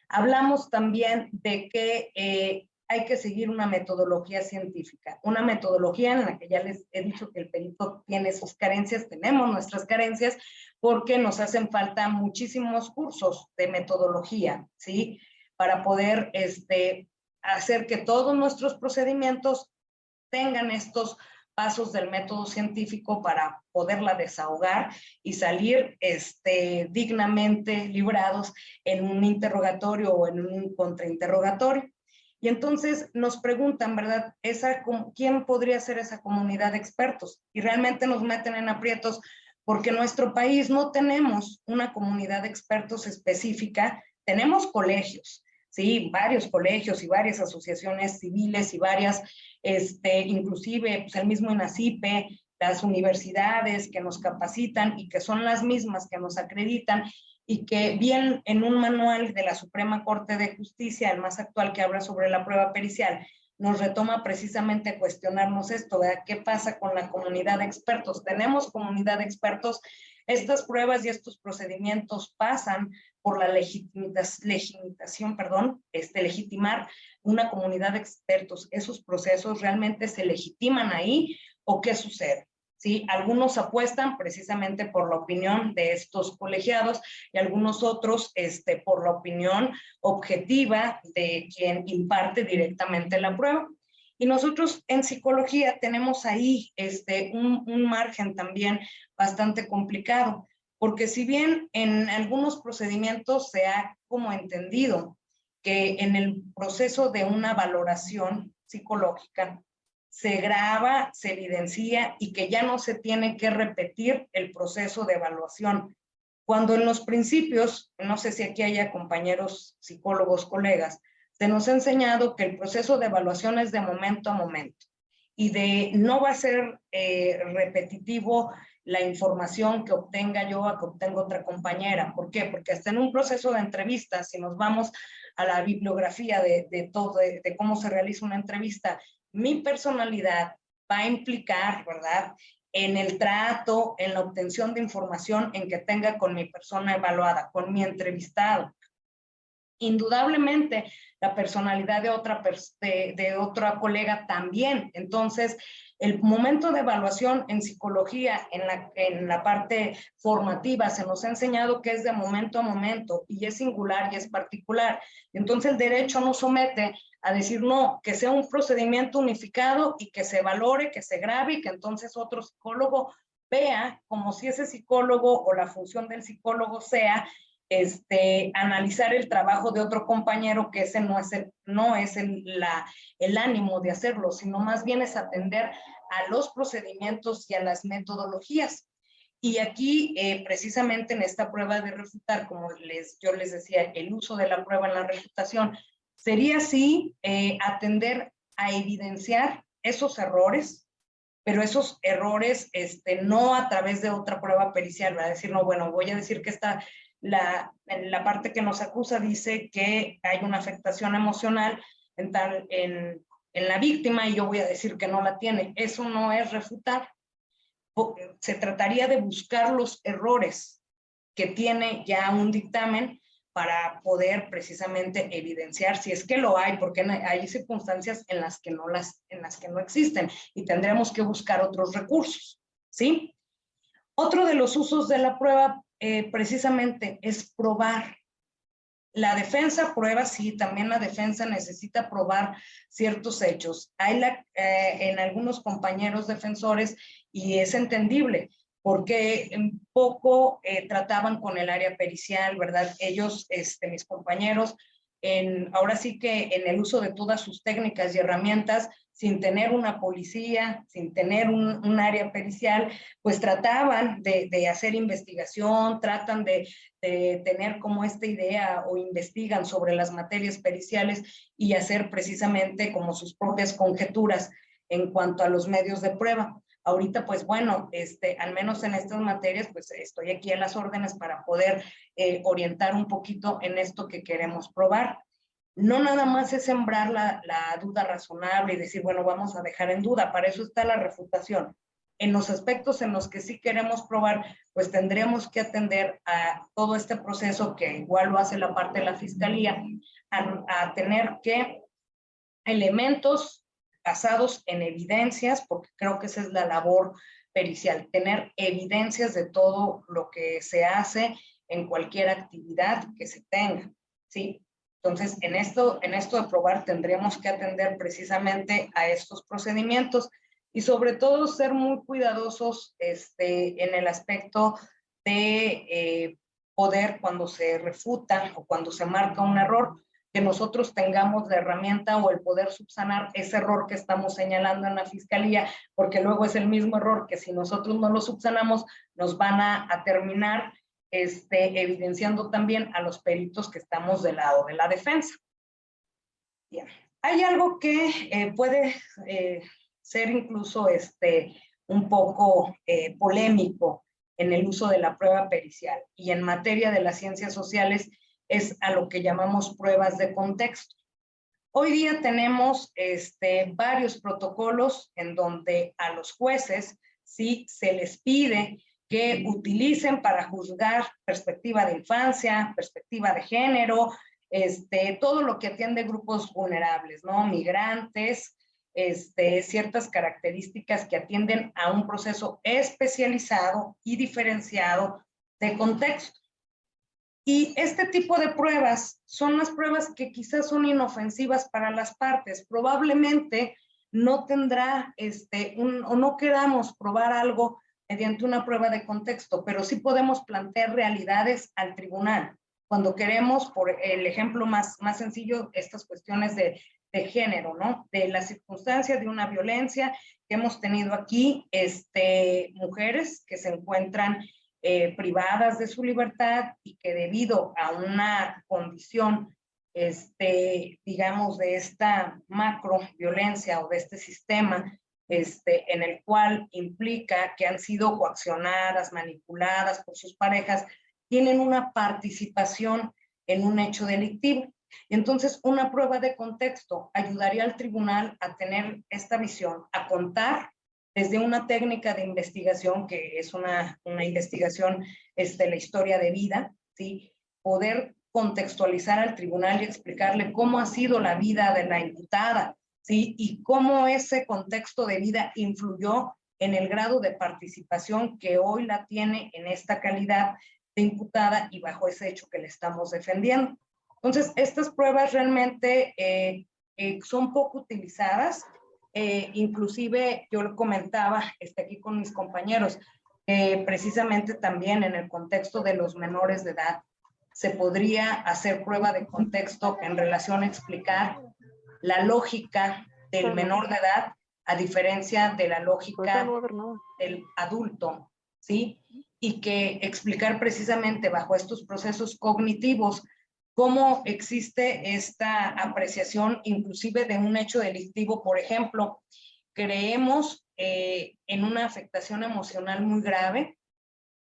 [SPEAKER 2] hablamos también de que hay que seguir una metodología científica, una metodología en la que ya les he dicho que el perito tiene sus carencias, tenemos nuestras carencias, porque nos hacen falta muchísimos cursos de metodología, ¿sí?, para poder hacer que todos nuestros procedimientos tengan estos pasos del método científico para poderla desahogar y salir dignamente librados en un interrogatorio o en un contrainterrogatorio. Y entonces nos preguntan, ¿verdad?, ¿quién podría ser esa comunidad de expertos? Y realmente nos meten en aprietos porque en nuestro país no tenemos una comunidad de expertos específica, tenemos colegios, sí, varios colegios y varias asociaciones civiles y varias, inclusive pues, el mismo INACIPE, las universidades que nos capacitan y que son las mismas que nos acreditan y que bien en un manual de la Suprema Corte de Justicia, el más actual, que habla sobre la prueba pericial, nos retoma precisamente a cuestionarnos esto, ¿verdad? ¿Qué pasa con la comunidad de expertos? ¿Tenemos comunidad de expertos? Estas pruebas y estos procedimientos pasan por la legitimar una comunidad de expertos. ¿Esos procesos realmente se legitiman ahí o qué sucede? ¿Sí? Algunos apuestan precisamente por la opinión de estos colegiados y algunos otros por la opinión objetiva de quien imparte directamente la prueba. Y nosotros en psicología tenemos ahí un margen también bastante complicado, porque si bien en algunos procedimientos se ha como entendido que en el proceso de una valoración psicológica se graba, se evidencia y que ya no se tiene que repetir el proceso de evaluación. Cuando en los principios, no sé si aquí haya compañeros psicólogos, colegas, se nos ha enseñado que el proceso de evaluación es de momento a momento y no va a ser repetitivo la información que obtenga yo a que obtenga otra compañera. ¿Por qué? Porque hasta en un proceso de entrevista, si nos vamos a la bibliografía de todo, de cómo se realiza una entrevista, mi personalidad va a implicar, ¿verdad?, en el trato, en la obtención de información en que tenga con mi persona evaluada, con mi entrevistado. Indudablemente, la personalidad de otra colega también. Entonces, el momento de evaluación en psicología, en la parte formativa, se nos ha enseñado que es de momento a momento y es singular y es particular. Entonces, el derecho nos somete a decir no, que sea un procedimiento unificado y que se valore, que se grabe y que entonces otro psicólogo vea como si ese psicólogo o la función del psicólogo sea analizar el trabajo de otro compañero, que ese no es el ánimo de hacerlo, sino más bien es atender a los procedimientos y a las metodologías. Y aquí, precisamente en esta prueba de refutar, como yo les decía, el uso de la prueba en la refutación, sería así atender a evidenciar esos errores, pero esos errores no a través de otra prueba pericial, va a decir, no, bueno, voy a decir que la parte que nos acusa dice que hay una afectación emocional en la víctima y yo voy a decir que no la tiene. Eso no es refutar. Se trataría de buscar los errores que tiene ya un dictamen para poder precisamente evidenciar si es que lo hay, porque hay circunstancias en las que no existen y tendremos que buscar otros recursos, ¿sí? Otro de los usos de la prueba precisamente es probar. La defensa prueba, sí, también la defensa necesita probar ciertos hechos. Hay en algunos compañeros defensores, y es entendible, porque poco trataban con el área pericial, ¿verdad? Ellos, mis compañeros, ahora sí que en el uso de todas sus técnicas y herramientas, sin tener una policía, sin tener un área pericial, pues trataban de hacer investigación, tratan de tener como esta idea o investigan sobre las materias periciales y hacer precisamente como sus propias conjeturas en cuanto a los medios de prueba. Ahorita, pues bueno, al menos en estas materias, pues estoy aquí a las órdenes para poder orientar un poquito en esto que queremos probar. No nada más es sembrar la duda razonable y decir, bueno, vamos a dejar en duda, para eso está la refutación. En los aspectos en los que sí queremos probar, pues tendremos que atender a todo este proceso que igual lo hace la parte de la fiscalía, a tener que elementos basados en evidencias, porque creo que esa es la labor pericial, tener evidencias de todo lo que se hace en cualquier actividad que se tenga, ¿sí? Entonces, en esto de probar tendríamos que atender precisamente a estos procedimientos y sobre todo ser muy cuidadosos en el aspecto de poder, cuando se refuta o cuando se marca un error, que nosotros tengamos la herramienta o el poder subsanar ese error que estamos señalando en la fiscalía, porque luego es el mismo error que si nosotros no lo subsanamos, nos van a terminar evidenciando también a los peritos que estamos del lado de la defensa. Bien. Hay algo que puede ser incluso un poco polémico en el uso de la prueba pericial y en materia de las ciencias sociales es a lo que llamamos pruebas de contexto. Hoy día tenemos varios protocolos en donde a los jueces sí se les pide que utilicen para juzgar perspectiva de infancia, perspectiva de género, todo lo que atiende grupos vulnerables, ¿no? Migrantes, ciertas características que atienden a un proceso especializado y diferenciado de contexto. Y este tipo de pruebas son las pruebas que quizás son inofensivas para las partes. Probablemente no tendrá, o no queramos probar algo mediante una prueba de contexto, pero sí podemos plantear realidades al tribunal. Cuando queremos, por el ejemplo más sencillo, estas cuestiones de género, ¿no? De la circunstancia de una violencia que hemos tenido aquí, mujeres que se encuentran privadas de su libertad y que debido a una condición, digamos, de esta macro violencia o de este sistema, en el cual implica que han sido coaccionadas, manipuladas por sus parejas, tienen una participación en un hecho delictivo. Entonces, una prueba de contexto ayudaría al tribunal a tener esta visión, a contar desde una técnica de investigación, que es una investigación, la historia de vida, ¿sí? Poder contextualizar al tribunal y explicarle cómo ha sido la vida de la imputada, ¿sí? Y cómo ese contexto de vida influyó en el grado de participación que hoy la tiene en esta calidad de imputada y bajo ese hecho que le estamos defendiendo. Entonces, estas pruebas realmente son poco utilizadas. Inclusive yo lo comentaba aquí con mis compañeros, precisamente también en el contexto de los menores de edad, se podría hacer prueba de contexto en relación a explicar la lógica del menor de edad a diferencia de la lógica del adulto, ¿sí? Y que explicar precisamente bajo estos procesos cognitivos cómo existe esta apreciación inclusive de un hecho delictivo. Por ejemplo, creemos en una afectación emocional muy grave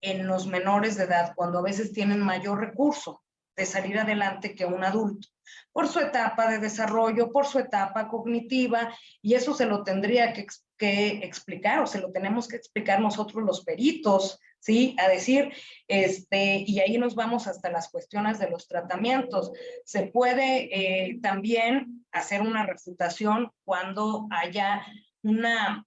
[SPEAKER 2] en los menores de edad, cuando a veces tienen mayor recurso de salir adelante que un adulto, por su etapa de desarrollo, por su etapa cognitiva, y eso se lo tendría que explicar, o se lo tenemos que explicar nosotros los peritos, ¿sí? A decir, y ahí nos vamos hasta las cuestiones de los tratamientos. Se puede también hacer una refutación cuando haya una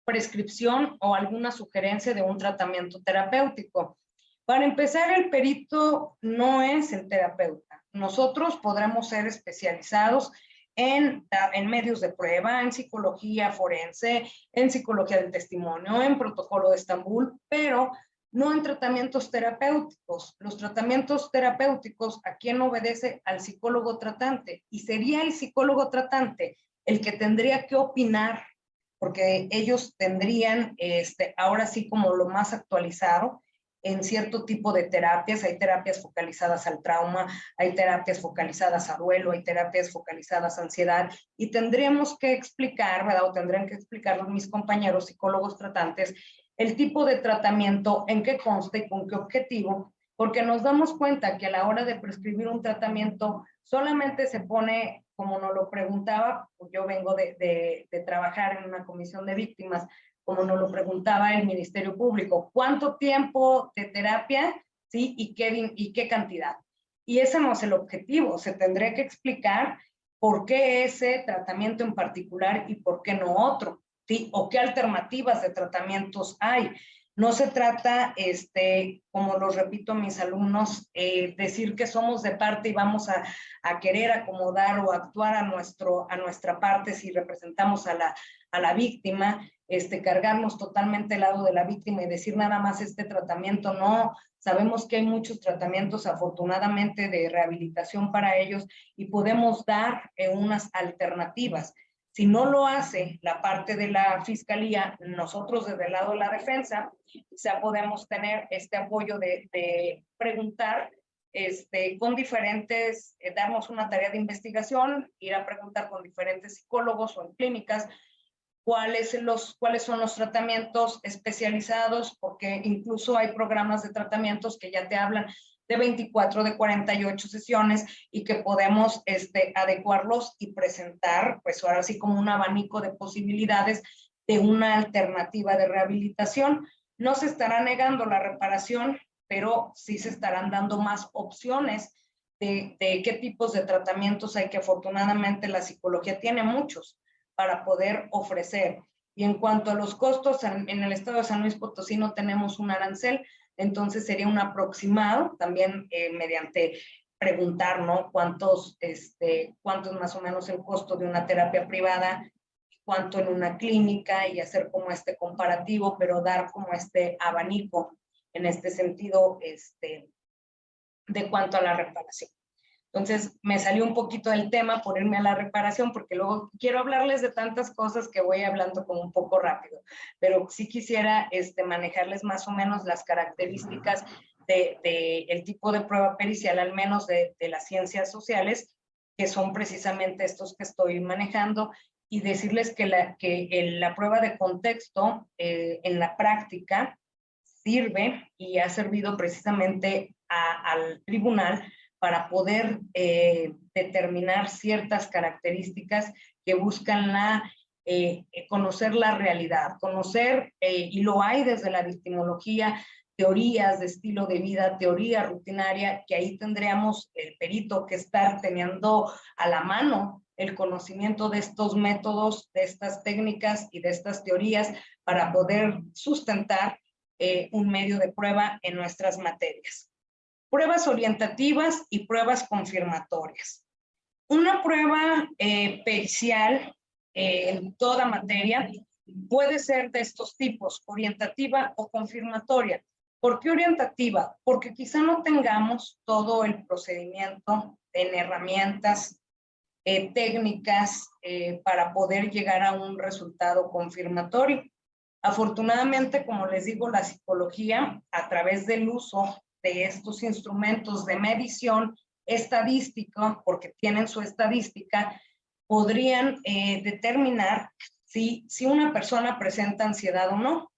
[SPEAKER 2] prescripción o alguna sugerencia de un tratamiento terapéutico. Para empezar, el perito no es el terapeuta. Nosotros podremos ser especializados en medios de prueba, en psicología forense, en psicología del testimonio, en protocolo de Estambul, pero no en tratamientos terapéuticos. Los tratamientos terapéuticos, ¿a quién obedece? Al psicólogo tratante. Y sería el psicólogo tratante el que tendría que opinar, porque ellos tendrían, ahora sí como lo más actualizado, en cierto tipo de terapias. Hay terapias focalizadas al trauma, hay terapias focalizadas a duelo, hay terapias focalizadas a ansiedad, y tendríamos que explicar, ¿verdad? O tendrían que explicar mis compañeros psicólogos tratantes el tipo de tratamiento, en qué consta y con qué objetivo, porque nos damos cuenta que a la hora de prescribir un tratamiento solamente se pone, como nos lo preguntaba, yo vengo de trabajar en una comisión de víctimas, como nos lo preguntaba el Ministerio Público, ¿cuánto tiempo de terapia? ¿Sí? ¿Y qué cantidad? Y ese no es el objetivo, se tendría que explicar por qué ese tratamiento en particular y por qué no otro, ¿sí? O qué alternativas de tratamientos hay. No se trata, como lo repito a mis alumnos, decir que somos de parte y vamos a querer acomodar o actuar a nuestra parte si representamos a la víctima, cargarnos totalmente el lado de la víctima y decir nada más este tratamiento. No, sabemos que hay muchos tratamientos afortunadamente de rehabilitación para ellos y podemos dar unas alternativas. Si no lo hace la parte de la fiscalía, nosotros desde el lado de la defensa, ya podemos tener este apoyo de preguntar con diferentes, darnos una tarea de investigación, ir a preguntar con diferentes psicólogos o en clínicas cuáles son los tratamientos especializados, porque incluso hay programas de tratamientos que ya te hablan de 24, de 48 sesiones y que podemos adecuarlos y presentar, pues ahora sí como un abanico de posibilidades de una alternativa de rehabilitación. No se estará negando la reparación, pero sí se estarán dando más opciones de qué tipos de tratamientos hay, que afortunadamente la psicología tiene muchos para poder ofrecer. Y en cuanto a los costos, en el estado de San Luis Potosí no tenemos un arancel, entonces sería un aproximado, también mediante preguntar, ¿no? ¿Cuánto es más o menos el costo de una terapia privada? ¿Cuánto en una clínica? Y hacer como comparativo, pero dar como abanico en este sentido, de cuanto a la reparación. Entonces me salió un poquito del tema por irme a la reparación, porque luego quiero hablarles de tantas cosas que voy hablando como un poco rápido, pero sí quisiera manejarles más o menos las características el tipo de prueba pericial, al menos de las ciencias sociales, que son precisamente estos que estoy manejando, y decirles que la prueba de contexto en la práctica sirve y ha servido precisamente al tribunal para poder determinar ciertas características que buscan conocer la realidad, conocer, y lo hay desde la victimología, teorías de estilo de vida, teoría rutinaria, que ahí tendríamos el perito que estar teniendo a la mano el conocimiento de estos métodos, de estas técnicas y de estas teorías para poder sustentar un medio de prueba en nuestras materias. Pruebas orientativas y pruebas confirmatorias. Una prueba pericial en toda materia puede ser de estos tipos, orientativa o confirmatoria. ¿Por qué orientativa? Porque quizá no tengamos todo el procedimiento en herramientas técnicas para poder llegar a un resultado confirmatorio. Afortunadamente, como les digo, la psicología, a través del uso de estos instrumentos de medición estadística, porque tienen su estadística, podrían determinar si una persona presenta ansiedad o no.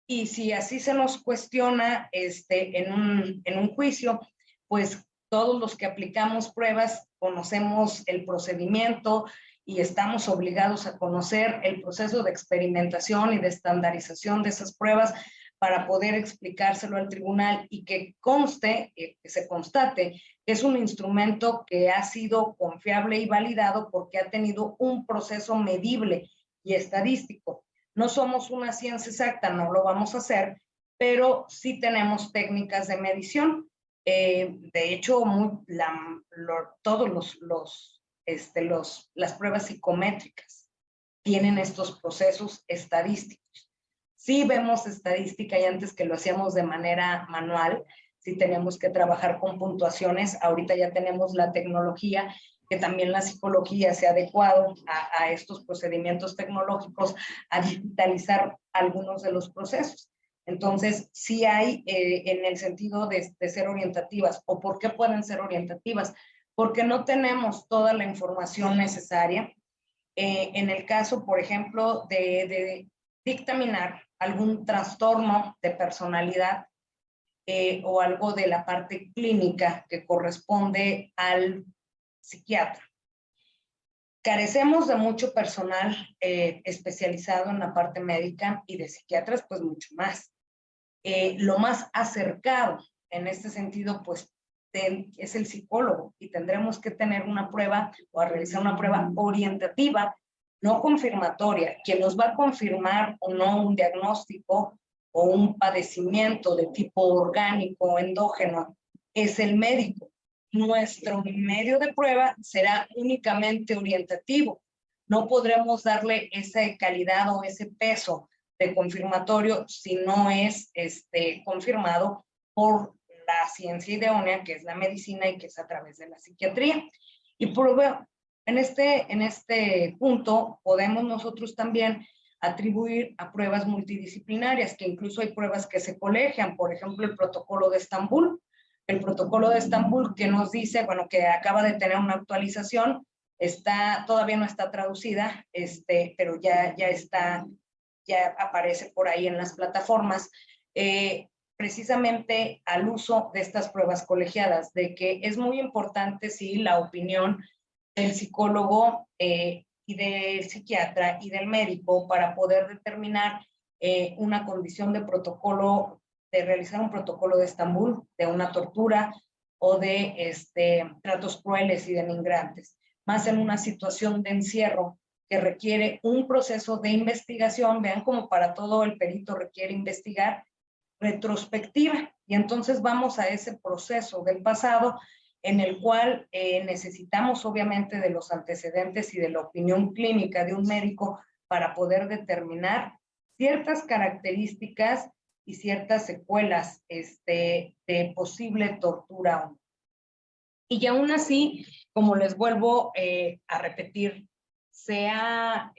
[SPEAKER 2] Y si así se nos cuestiona en un juicio, pues todos los que aplicamos pruebas conocemos el procedimiento y estamos obligados a conocer el proceso de experimentación y de estandarización de esas pruebas para poder explicárselo al tribunal y que conste, que se constate que es un instrumento que ha sido confiable y validado porque ha tenido un proceso medible y estadístico. No somos una ciencia exacta, no lo vamos a hacer, pero sí tenemos técnicas de medición. De hecho, todos las pruebas psicométricas tienen estos procesos estadísticos. Sí vemos estadística y antes que lo hacíamos de manera manual, sí tenemos que trabajar con puntuaciones. Ahorita ya tenemos la tecnología, que también la psicología se ha adecuado a estos procedimientos tecnológicos, a digitalizar algunos de los procesos. Entonces, sí hay en el sentido de ser orientativas. ¿O por qué pueden ser orientativas? Porque no tenemos toda la información necesaria. En el caso, por ejemplo, de dictaminar algún trastorno de personalidad o algo de la parte clínica que corresponde al psiquiatra. Carecemos de mucho personal especializado en la parte médica y de psiquiatras, pues mucho más. Lo más acercado en este sentido, pues es el psicólogo y tendremos que tener una prueba o a realizar una prueba orientativa, no confirmatoria. Quien nos va a confirmar o no un diagnóstico o un padecimiento de tipo orgánico o endógeno es el médico. Nuestro medio de prueba será únicamente orientativo. No podremos darle esa calidad o ese peso de confirmatorio si no es confirmado por la ciencia idónea, que es la medicina y que es a través de la psiquiatría. Y en este punto podemos nosotros también atribuir a pruebas multidisciplinarias, que incluso hay pruebas que se colegian, por ejemplo, el protocolo de Estambul. El protocolo de Estambul que nos dice, bueno, que acaba de tener una actualización, todavía no está traducida, pero ya aparece por ahí en las plataformas, precisamente al uso de estas pruebas colegiadas, de que es muy importante, sí, la opinión del psicólogo y del psiquiatra y del médico para poder determinar una condición de protocolo, de realizar un protocolo de Estambul, de una tortura o de tratos crueles y denigrantes, más en una situación de encierro que requiere un proceso de investigación. Vean como para todo el perito requiere investigar, retrospectiva, y entonces vamos a ese proceso del pasado en el cual necesitamos obviamente de los antecedentes y de la opinión clínica de un médico para poder determinar ciertas características y ciertas secuelas de posible tortura. Y aún así, como les vuelvo a repetir, se ha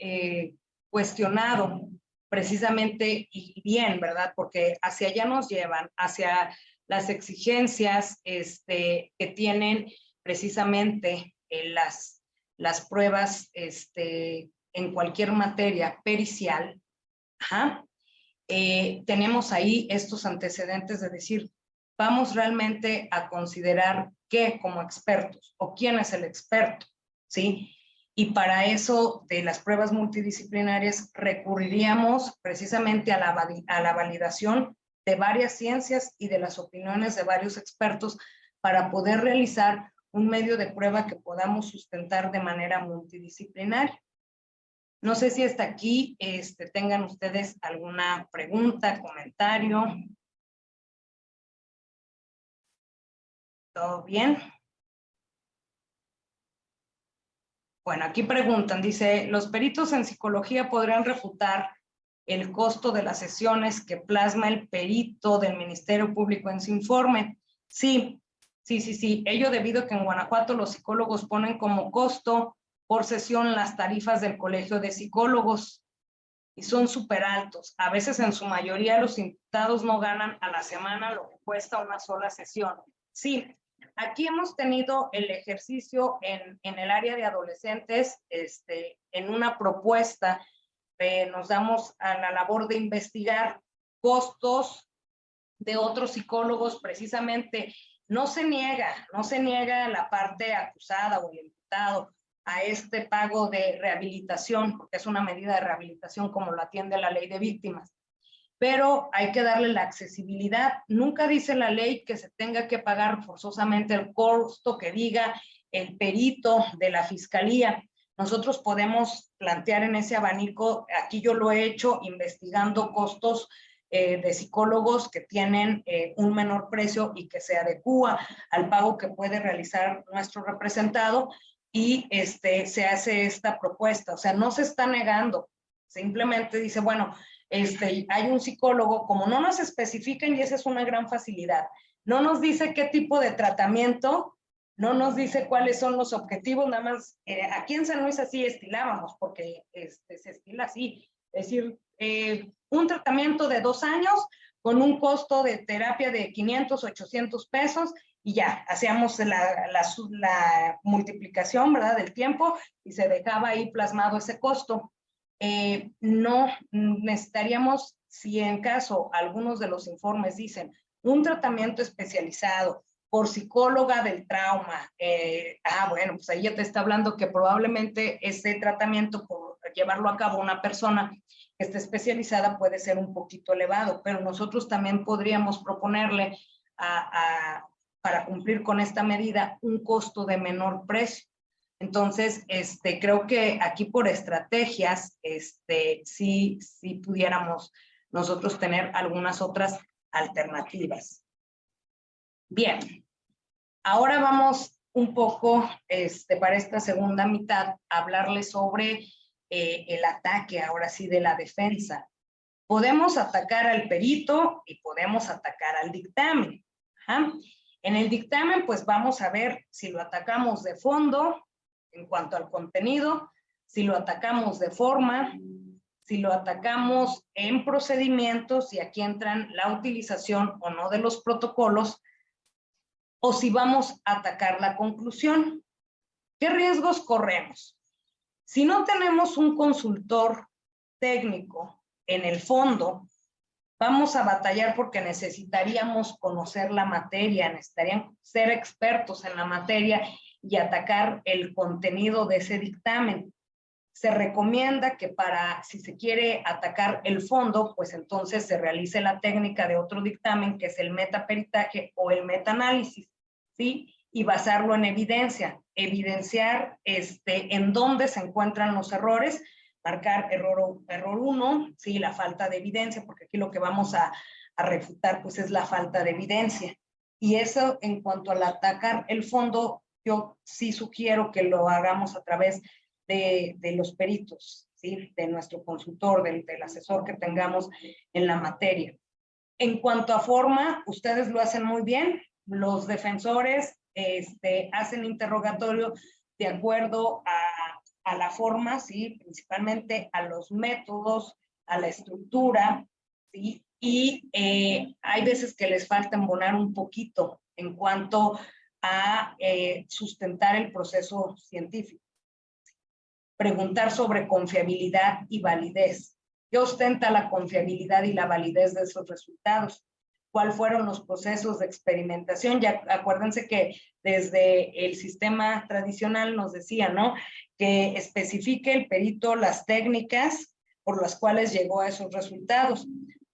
[SPEAKER 2] cuestionado precisamente, y bien, ¿verdad? Porque hacia allá nos llevan, hacia las exigencias que tienen precisamente las pruebas en cualquier materia pericial. Ajá. Tenemos ahí estos antecedentes de decir, vamos realmente a considerar qué como expertos o quién es el experto, ¿sí? Y para eso de las pruebas multidisciplinarias recurriríamos precisamente a la validación de varias ciencias y de las opiniones de varios expertos para poder realizar un medio de prueba que podamos sustentar de manera multidisciplinaria. No sé si hasta aquí tengan ustedes alguna pregunta, comentario. ¿Todo bien? Bueno, aquí preguntan, dice, ¿los peritos en psicología podrán refutar el costo de las sesiones que plasma el perito del Ministerio Público en su informe? Sí. Ello debido a que en Guanajuato los psicólogos ponen como costo por sesión las tarifas del Colegio de Psicólogos y son súper altos. A veces en su mayoría los imputados no ganan a la semana lo que cuesta una sola sesión. Sí, aquí hemos tenido el ejercicio en el área de adolescentes, en una propuesta, nos damos a la labor de investigar costos de otros psicólogos precisamente. No se niega la parte acusada o el imputado a este pago de rehabilitación, porque es una medida de rehabilitación como lo atiende la ley de víctimas. Pero hay que darle la accesibilidad. Nunca dice la ley que se tenga que pagar forzosamente el costo que diga el perito de la fiscalía. Nosotros podemos plantear en ese abanico, aquí yo lo he hecho investigando costos de psicólogos que tienen un menor precio y que se adecúa al pago que puede realizar nuestro representado, y se hace esta propuesta. O sea, no se está negando, simplemente dice, bueno, hay un psicólogo, como no nos especifican, y esa es una gran facilidad, no nos dice qué tipo de tratamiento, no nos dice cuáles son los objetivos, nada más, aquí en San Luis así estilábamos, porque se estila así, es decir, un tratamiento de 2 años con un costo de terapia de 500, 800 pesos, y ya, hacíamos la multiplicación, ¿verdad?, del tiempo, y se dejaba ahí plasmado ese costo. No necesitaríamos, si en caso algunos de los informes dicen un tratamiento especializado por psicóloga del trauma, bueno, pues ahí ya te está hablando que probablemente ese tratamiento, por llevarlo a cabo una persona que esté especializada, puede ser un poquito elevado, pero nosotros también podríamos proponerle para cumplir con esta medida un costo de menor precio. Entonces, creo que aquí por estrategias, sí pudiéramos nosotros tener algunas otras alternativas. Bien, ahora vamos un poco, para esta segunda mitad, a hablarles sobre el ataque, ahora sí, de la defensa. Podemos atacar al perito y podemos atacar al dictamen. Ajá. En el dictamen, pues vamos a ver si lo atacamos de fondo, en cuanto al contenido, si lo atacamos de forma, si lo atacamos en procedimientos, y aquí entran la utilización o no de los protocolos, o si vamos a atacar la conclusión. ¿Qué riesgos corremos? Si no tenemos un consultor técnico en el fondo, vamos a batallar porque necesitaríamos conocer la materia, necesitarían ser expertos en la materia y atacar el contenido de ese dictamen. Se recomienda que si se quiere atacar el fondo, pues entonces se realice la técnica de otro dictamen, que es el metaperitaje o el metaanálisis, ¿sí? Y basarlo en evidencia, evidenciar en dónde se encuentran los errores, marcar error 1, ¿sí? La falta de evidencia, porque aquí lo que vamos a refutar pues es la falta de evidencia. Y eso, en cuanto al atacar el fondo, yo sí sugiero que lo hagamos a través de los peritos, ¿sí? De nuestro consultor, del asesor que tengamos en la materia. En cuanto a forma, ustedes lo hacen muy bien. Los defensores hacen interrogatorio de acuerdo a la forma, ¿sí? Principalmente a los métodos, a la estructura, ¿sí? Y hay veces que les falta embonar un poquito en cuanto a sustentar el proceso científico. Preguntar sobre confiabilidad y validez. ¿Qué ostenta la confiabilidad y la validez de esos resultados? ¿Cuáles fueron los procesos de experimentación? Ya acuérdense que desde el sistema tradicional nos decía, ¿no? Que especifique el perito las técnicas por las cuales llegó a esos resultados.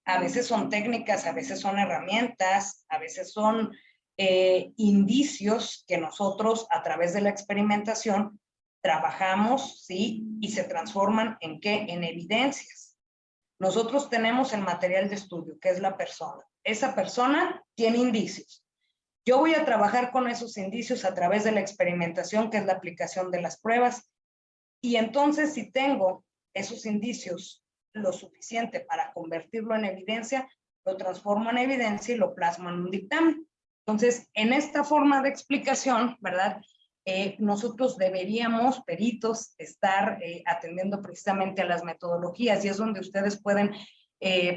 [SPEAKER 2] A veces son técnicas, a veces son herramientas, a veces son indicios que nosotros a través de la experimentación trabajamos, ¿sí? Y se transforman ¿en qué? En evidencias. Nosotros tenemos el material de estudio, que es la persona. Esa persona tiene indicios. Yo voy a trabajar con esos indicios a través de la experimentación, que es la aplicación de las pruebas. Y entonces, si tengo esos indicios lo suficiente para convertirlo en evidencia, lo transformo en evidencia y lo plasmo en un dictamen. Entonces, en esta forma de explicación, ¿verdad? Nosotros deberíamos, peritos, estar atendiendo precisamente a las metodologías, y es donde ustedes pueden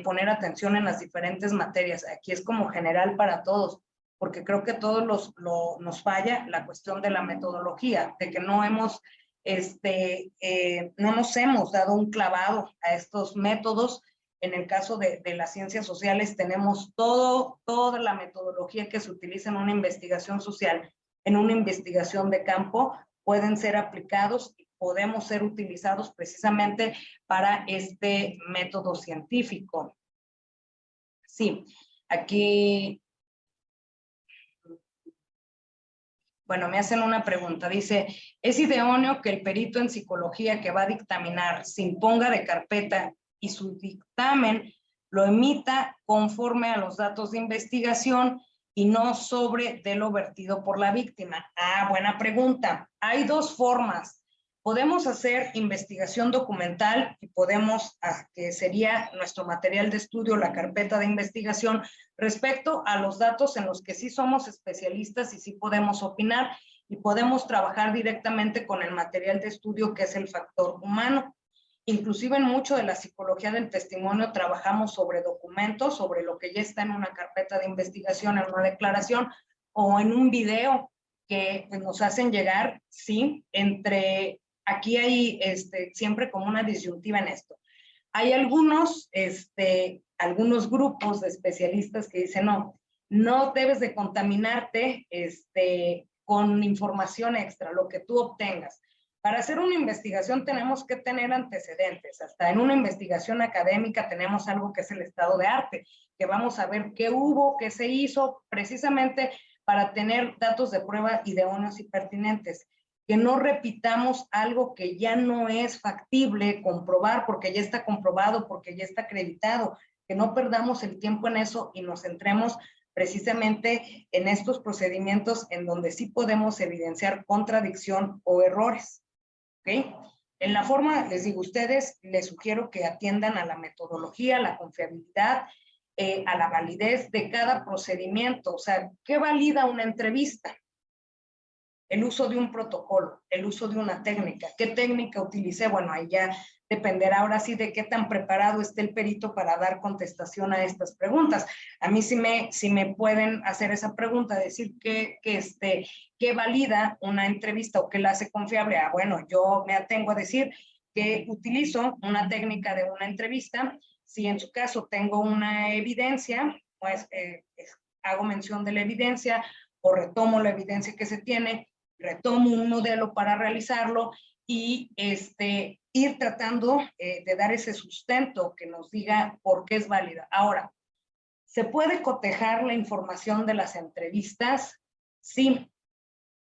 [SPEAKER 2] poner atención en las diferentes materias. Aquí es como general para todos, porque creo que todos nos falla la cuestión de la metodología, de que no hemos, no nos hemos dado un clavado a estos métodos. En el caso de las ciencias sociales tenemos toda la metodología que se utiliza en una investigación social, en una investigación de campo, pueden ser aplicados y podemos ser utilizados precisamente para este método científico. Sí, aquí, bueno, me hacen una pregunta, dice, ¿es idóneo que el perito en psicología que va a dictaminar se imponga de carpeta y su dictamen lo emita conforme a los datos de investigación y no sobre de lo vertido por la víctima? Ah, buena pregunta. Hay dos formas. Podemos hacer investigación documental y podemos, que sería nuestro material de estudio, la carpeta de investigación, respecto a los datos en los que sí somos especialistas y sí podemos opinar, y podemos trabajar directamente con el material de estudio, que es el factor humano. Inclusive en mucho de la psicología del testimonio trabajamos sobre documentos, sobre lo que ya está en una carpeta de investigación, en una declaración o en un video que nos hacen llegar, sí, aquí hay siempre como una disyuntiva en esto. Hay algunos grupos de especialistas que dicen, no debes de contaminarte con información extra, lo que tú obtengas. Para hacer una investigación tenemos que tener antecedentes. Hasta en una investigación académica tenemos algo que es el estado de arte, que vamos a ver qué hubo, qué se hizo, precisamente para tener datos de prueba idóneos y pertinentes. Que no repitamos algo que ya no es factible comprobar, porque ya está comprobado, porque ya está acreditado. Que no perdamos el tiempo en eso y nos centremos precisamente en estos procedimientos en donde sí podemos evidenciar contradicción o errores. ¿Okay? En la forma, les digo, ustedes les sugiero que atiendan a la metodología, a la confiabilidad, a la validez de cada procedimiento. O sea, ¿qué valida una entrevista? El uso de un protocolo, el uso de una técnica. ¿Qué técnica utilicé? Bueno, ahí ya dependerá ahora sí de qué tan preparado esté el perito para dar contestación a estas preguntas. A mí sí me pueden hacer esa pregunta, decir qué valida una entrevista o qué la hace confiable. Ah, bueno, yo me atengo a decir que utilizo una técnica de una entrevista. Si en su caso tengo una evidencia, pues hago mención de la evidencia o retomo la evidencia que se tiene, retomo un modelo para realizarlo y ir tratando de dar ese sustento que nos diga por qué es válida. Ahora, ¿se puede cotejar la información de las entrevistas? Sí.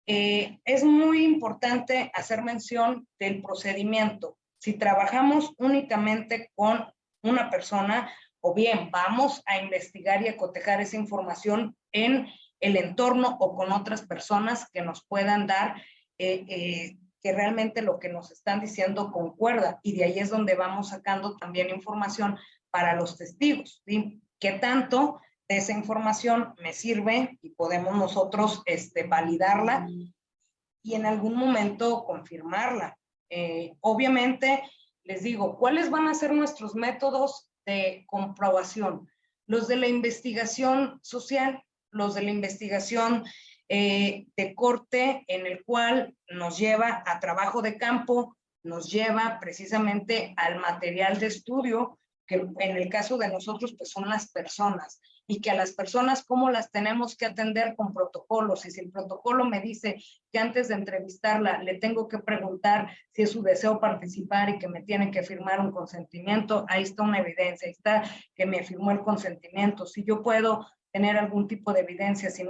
[SPEAKER 2] Es muy importante hacer mención del procedimiento. Si trabajamos únicamente con una persona, o bien vamos a investigar y a cotejar esa información en el entorno o con otras personas que nos puedan dar que realmente lo que nos están diciendo concuerda, y de ahí es donde vamos sacando también información para los testigos, ¿sí? ¿Qué tanto de esa información me sirve y podemos nosotros validarla y en algún momento confirmarla. Obviamente, les digo, ¿cuáles van a ser nuestros métodos de comprobación? Los de la investigación social, los de la investigación de corte, en el cual nos lleva a trabajo de campo, nos lleva precisamente al material de estudio, que en el caso de nosotros pues son las personas, y que a las personas cómo las tenemos que atender con protocolos. Y si el protocolo me dice que antes de entrevistarla le tengo que preguntar si es su deseo participar y que me tiene que firmar un consentimiento, ahí está una evidencia, ahí está que me firmó el consentimiento. Si yo puedo tener algún tipo de evidencia, si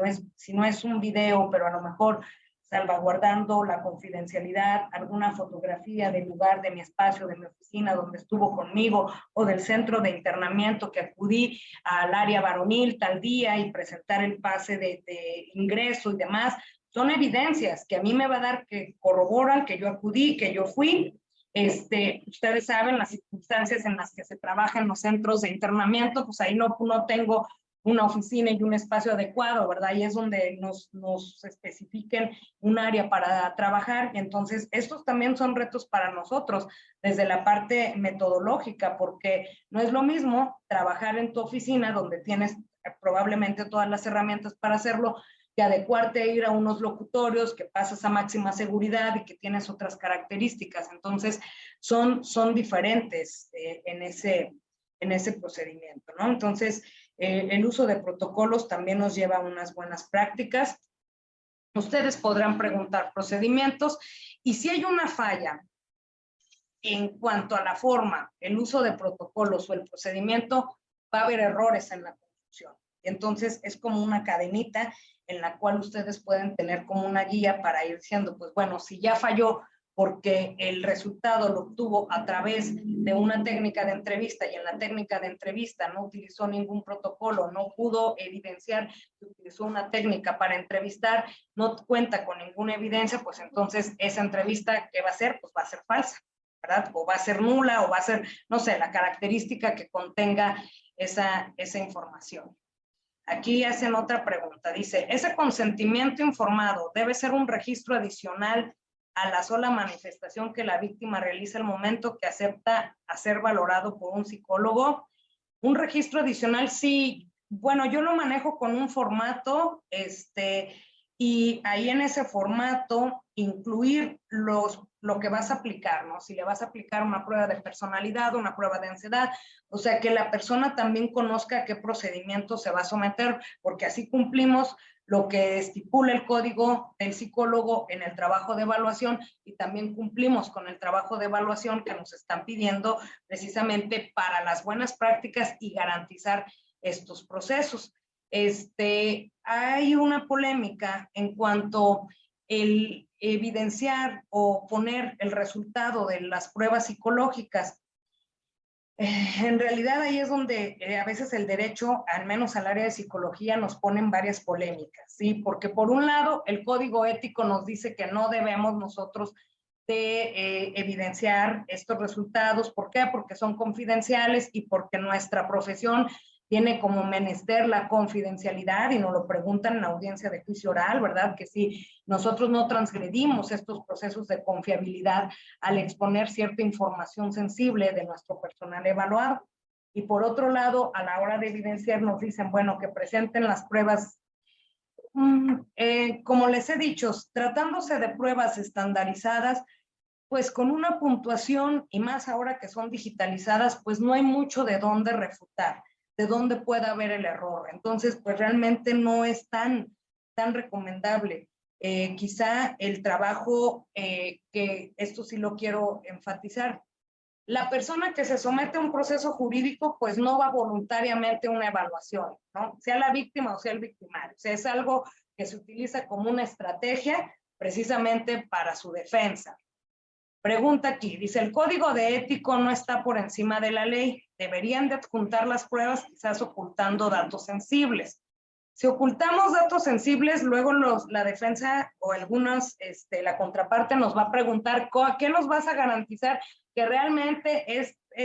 [SPEAKER 2] no es un video, pero a lo mejor salvaguardando la confidencialidad, alguna fotografía del lugar, de mi espacio, de mi oficina donde estuvo conmigo, o del centro de internamiento que acudí al área varonil tal día y presentar el pase de ingreso y demás, son evidencias que a mí me va a dar, que corroboran que yo acudí, que yo fui. Ustedes saben las circunstancias en las que se trabaja en los centros de internamiento, pues ahí no tengo una oficina y un espacio adecuado, ¿verdad? Y es donde nos especifiquen un área para trabajar. Y entonces, estos también son retos para nosotros desde la parte metodológica, porque no es lo mismo trabajar en tu oficina donde tienes probablemente todas las herramientas para hacerlo, que adecuarte a ir a unos locutorios, que pasas a máxima seguridad y que tienes otras características. Entonces, son diferentes en ese procedimiento, ¿no? Entonces, el uso de protocolos también nos lleva a unas buenas prácticas. Ustedes podrán preguntar procedimientos y si hay una falla en cuanto a la forma, el uso de protocolos o el procedimiento, va a haber errores en la construcción. Entonces es como una cadenita en la cual ustedes pueden tener como una guía para ir diciendo, pues bueno, si ya falló porque el resultado lo obtuvo a través de una técnica de entrevista y en la técnica de entrevista no utilizó ningún protocolo, no pudo evidenciar que utilizó una técnica para entrevistar, no cuenta con ninguna evidencia, pues entonces esa entrevista, ¿qué va a ser? Pues va a ser falsa, ¿verdad? O va a ser nula, o va a ser, no sé, la característica que contenga esa información. Aquí hacen otra pregunta, dice, ¿ese consentimiento informado debe ser un registro adicional a la sola manifestación que la víctima realiza al momento que acepta a ser valorado por un psicólogo? Un registro adicional, sí. Bueno, yo lo manejo con un formato, y ahí en ese formato incluir lo que vas a aplicar, ¿no? Si le vas a aplicar una prueba de personalidad, una prueba de ansiedad, o sea, que la persona también conozca a qué procedimiento se va a someter, porque así cumplimos lo que estipula el código del psicólogo en el trabajo de evaluación y también cumplimos con el trabajo de evaluación que nos están pidiendo precisamente para las buenas prácticas y garantizar estos procesos. Hay una polémica en cuanto el evidenciar o poner el resultado de las pruebas psicológicas. En realidad ahí es donde a veces el derecho, al menos al área de psicología, nos ponen varias polémicas, ¿sí? Porque por un lado el código ético nos dice que no debemos nosotros de evidenciar estos resultados. ¿Por qué? Porque son confidenciales y porque nuestra profesión tiene como menester la confidencialidad y nos lo preguntan en la audiencia de juicio oral, ¿verdad? Que si nosotros no transgredimos estos procesos de confiabilidad al exponer cierta información sensible de nuestro personal evaluado. Y por otro lado, a la hora de evidenciar nos dicen, bueno, que presenten las pruebas. Como les he dicho, tratándose de pruebas estandarizadas, pues con una puntuación y más ahora que son digitalizadas, pues no hay mucho de dónde refutar, de dónde pueda haber el error. Entonces, pues realmente no es tan recomendable. Quizá el trabajo, que esto sí lo quiero enfatizar, la persona que se somete a un proceso jurídico, pues no va voluntariamente a una evaluación, ¿no? Sea la víctima o sea el victimario. O sea, es algo que se utiliza como una estrategia precisamente para su defensa. Pregunta aquí, dice, el código de ético no está por encima de la ley. Deberían de adjuntar las pruebas, quizás ocultando datos sensibles. Si ocultamos datos sensibles, luego la defensa o algunos, la contraparte nos va a preguntar, ¿qué nos vas a garantizar que realmente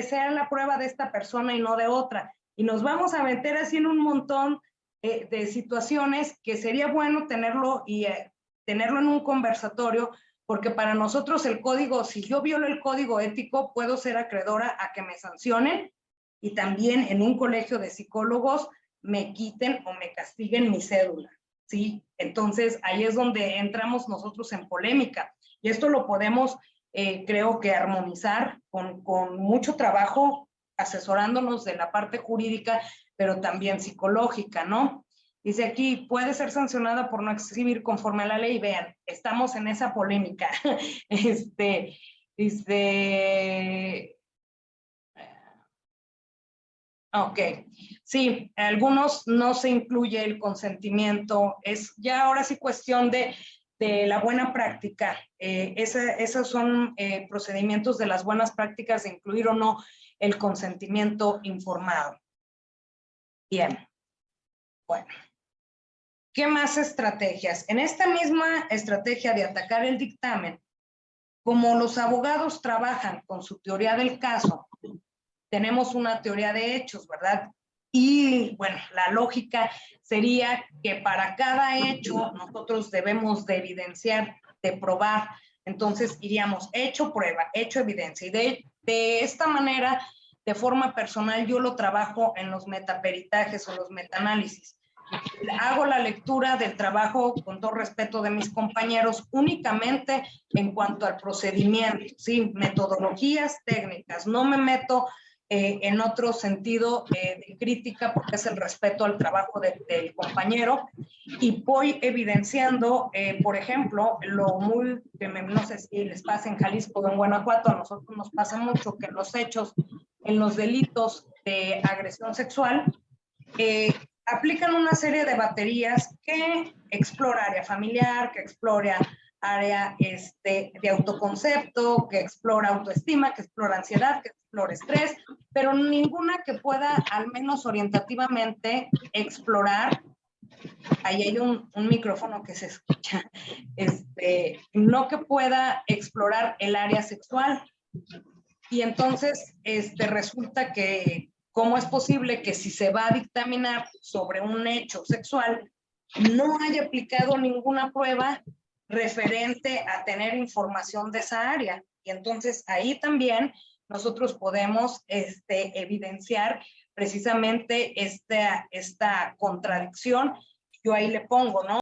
[SPEAKER 2] sea la prueba de esta persona y no de otra? Y nos vamos a meter así en un montón de situaciones que sería bueno tenerlo y tenerlo en un conversatorio, porque para nosotros el código, si yo violo el código ético, puedo ser acreedora a que me sancionen y también en un colegio de psicólogos me quiten o me castiguen mi cédula, ¿sí? Entonces, ahí es donde entramos nosotros en polémica. Y esto lo podemos, creo que, armonizar con mucho trabajo, asesorándonos de la parte jurídica, pero también psicológica, ¿no? Dice aquí, puede ser sancionada por no exhibir conforme a la ley. Vean, estamos en esa polémica. Dice... Ok, sí, algunos no se incluye el consentimiento, es ya ahora sí cuestión de la buena práctica. Esos son procedimientos de las buenas prácticas de incluir o no el consentimiento informado. Bien, bueno. ¿Qué más estrategias? En esta misma estrategia de atacar el dictamen, como los abogados trabajan con su teoría del caso, tenemos una teoría de hechos, ¿verdad? Y bueno, la lógica sería que para cada hecho nosotros debemos de evidenciar, de probar. Entonces iríamos hecho, prueba, hecho, evidencia. Y de esta manera, de forma personal, yo lo trabajo en los metaperitajes o los metaanálisis. Hago la lectura del trabajo, con todo respeto de mis compañeros, únicamente en cuanto al procedimiento, ¿sí? Metodologías técnicas. No me meto en otro sentido de crítica, porque es el respeto al trabajo del compañero, y voy evidenciando, por ejemplo, no sé si les pasa en Jalisco o en Guanajuato, a nosotros nos pasa mucho que los hechos, en los delitos de agresión sexual, aplican una serie de baterías que explora área familiar, que explora área de autoconcepto, que explora autoestima, que explora ansiedad, que explora estrés, pero ninguna que pueda, al menos orientativamente, explorar. Ahí hay un micrófono que se escucha. No que pueda explorar el área sexual. Y entonces resulta que, ¿cómo es posible que si se va a dictaminar sobre un hecho sexual, no haya aplicado ninguna prueba referente a tener información de esa área? Y entonces ahí también nosotros podemos evidenciar precisamente esta contradicción. Yo ahí le pongo, ¿no?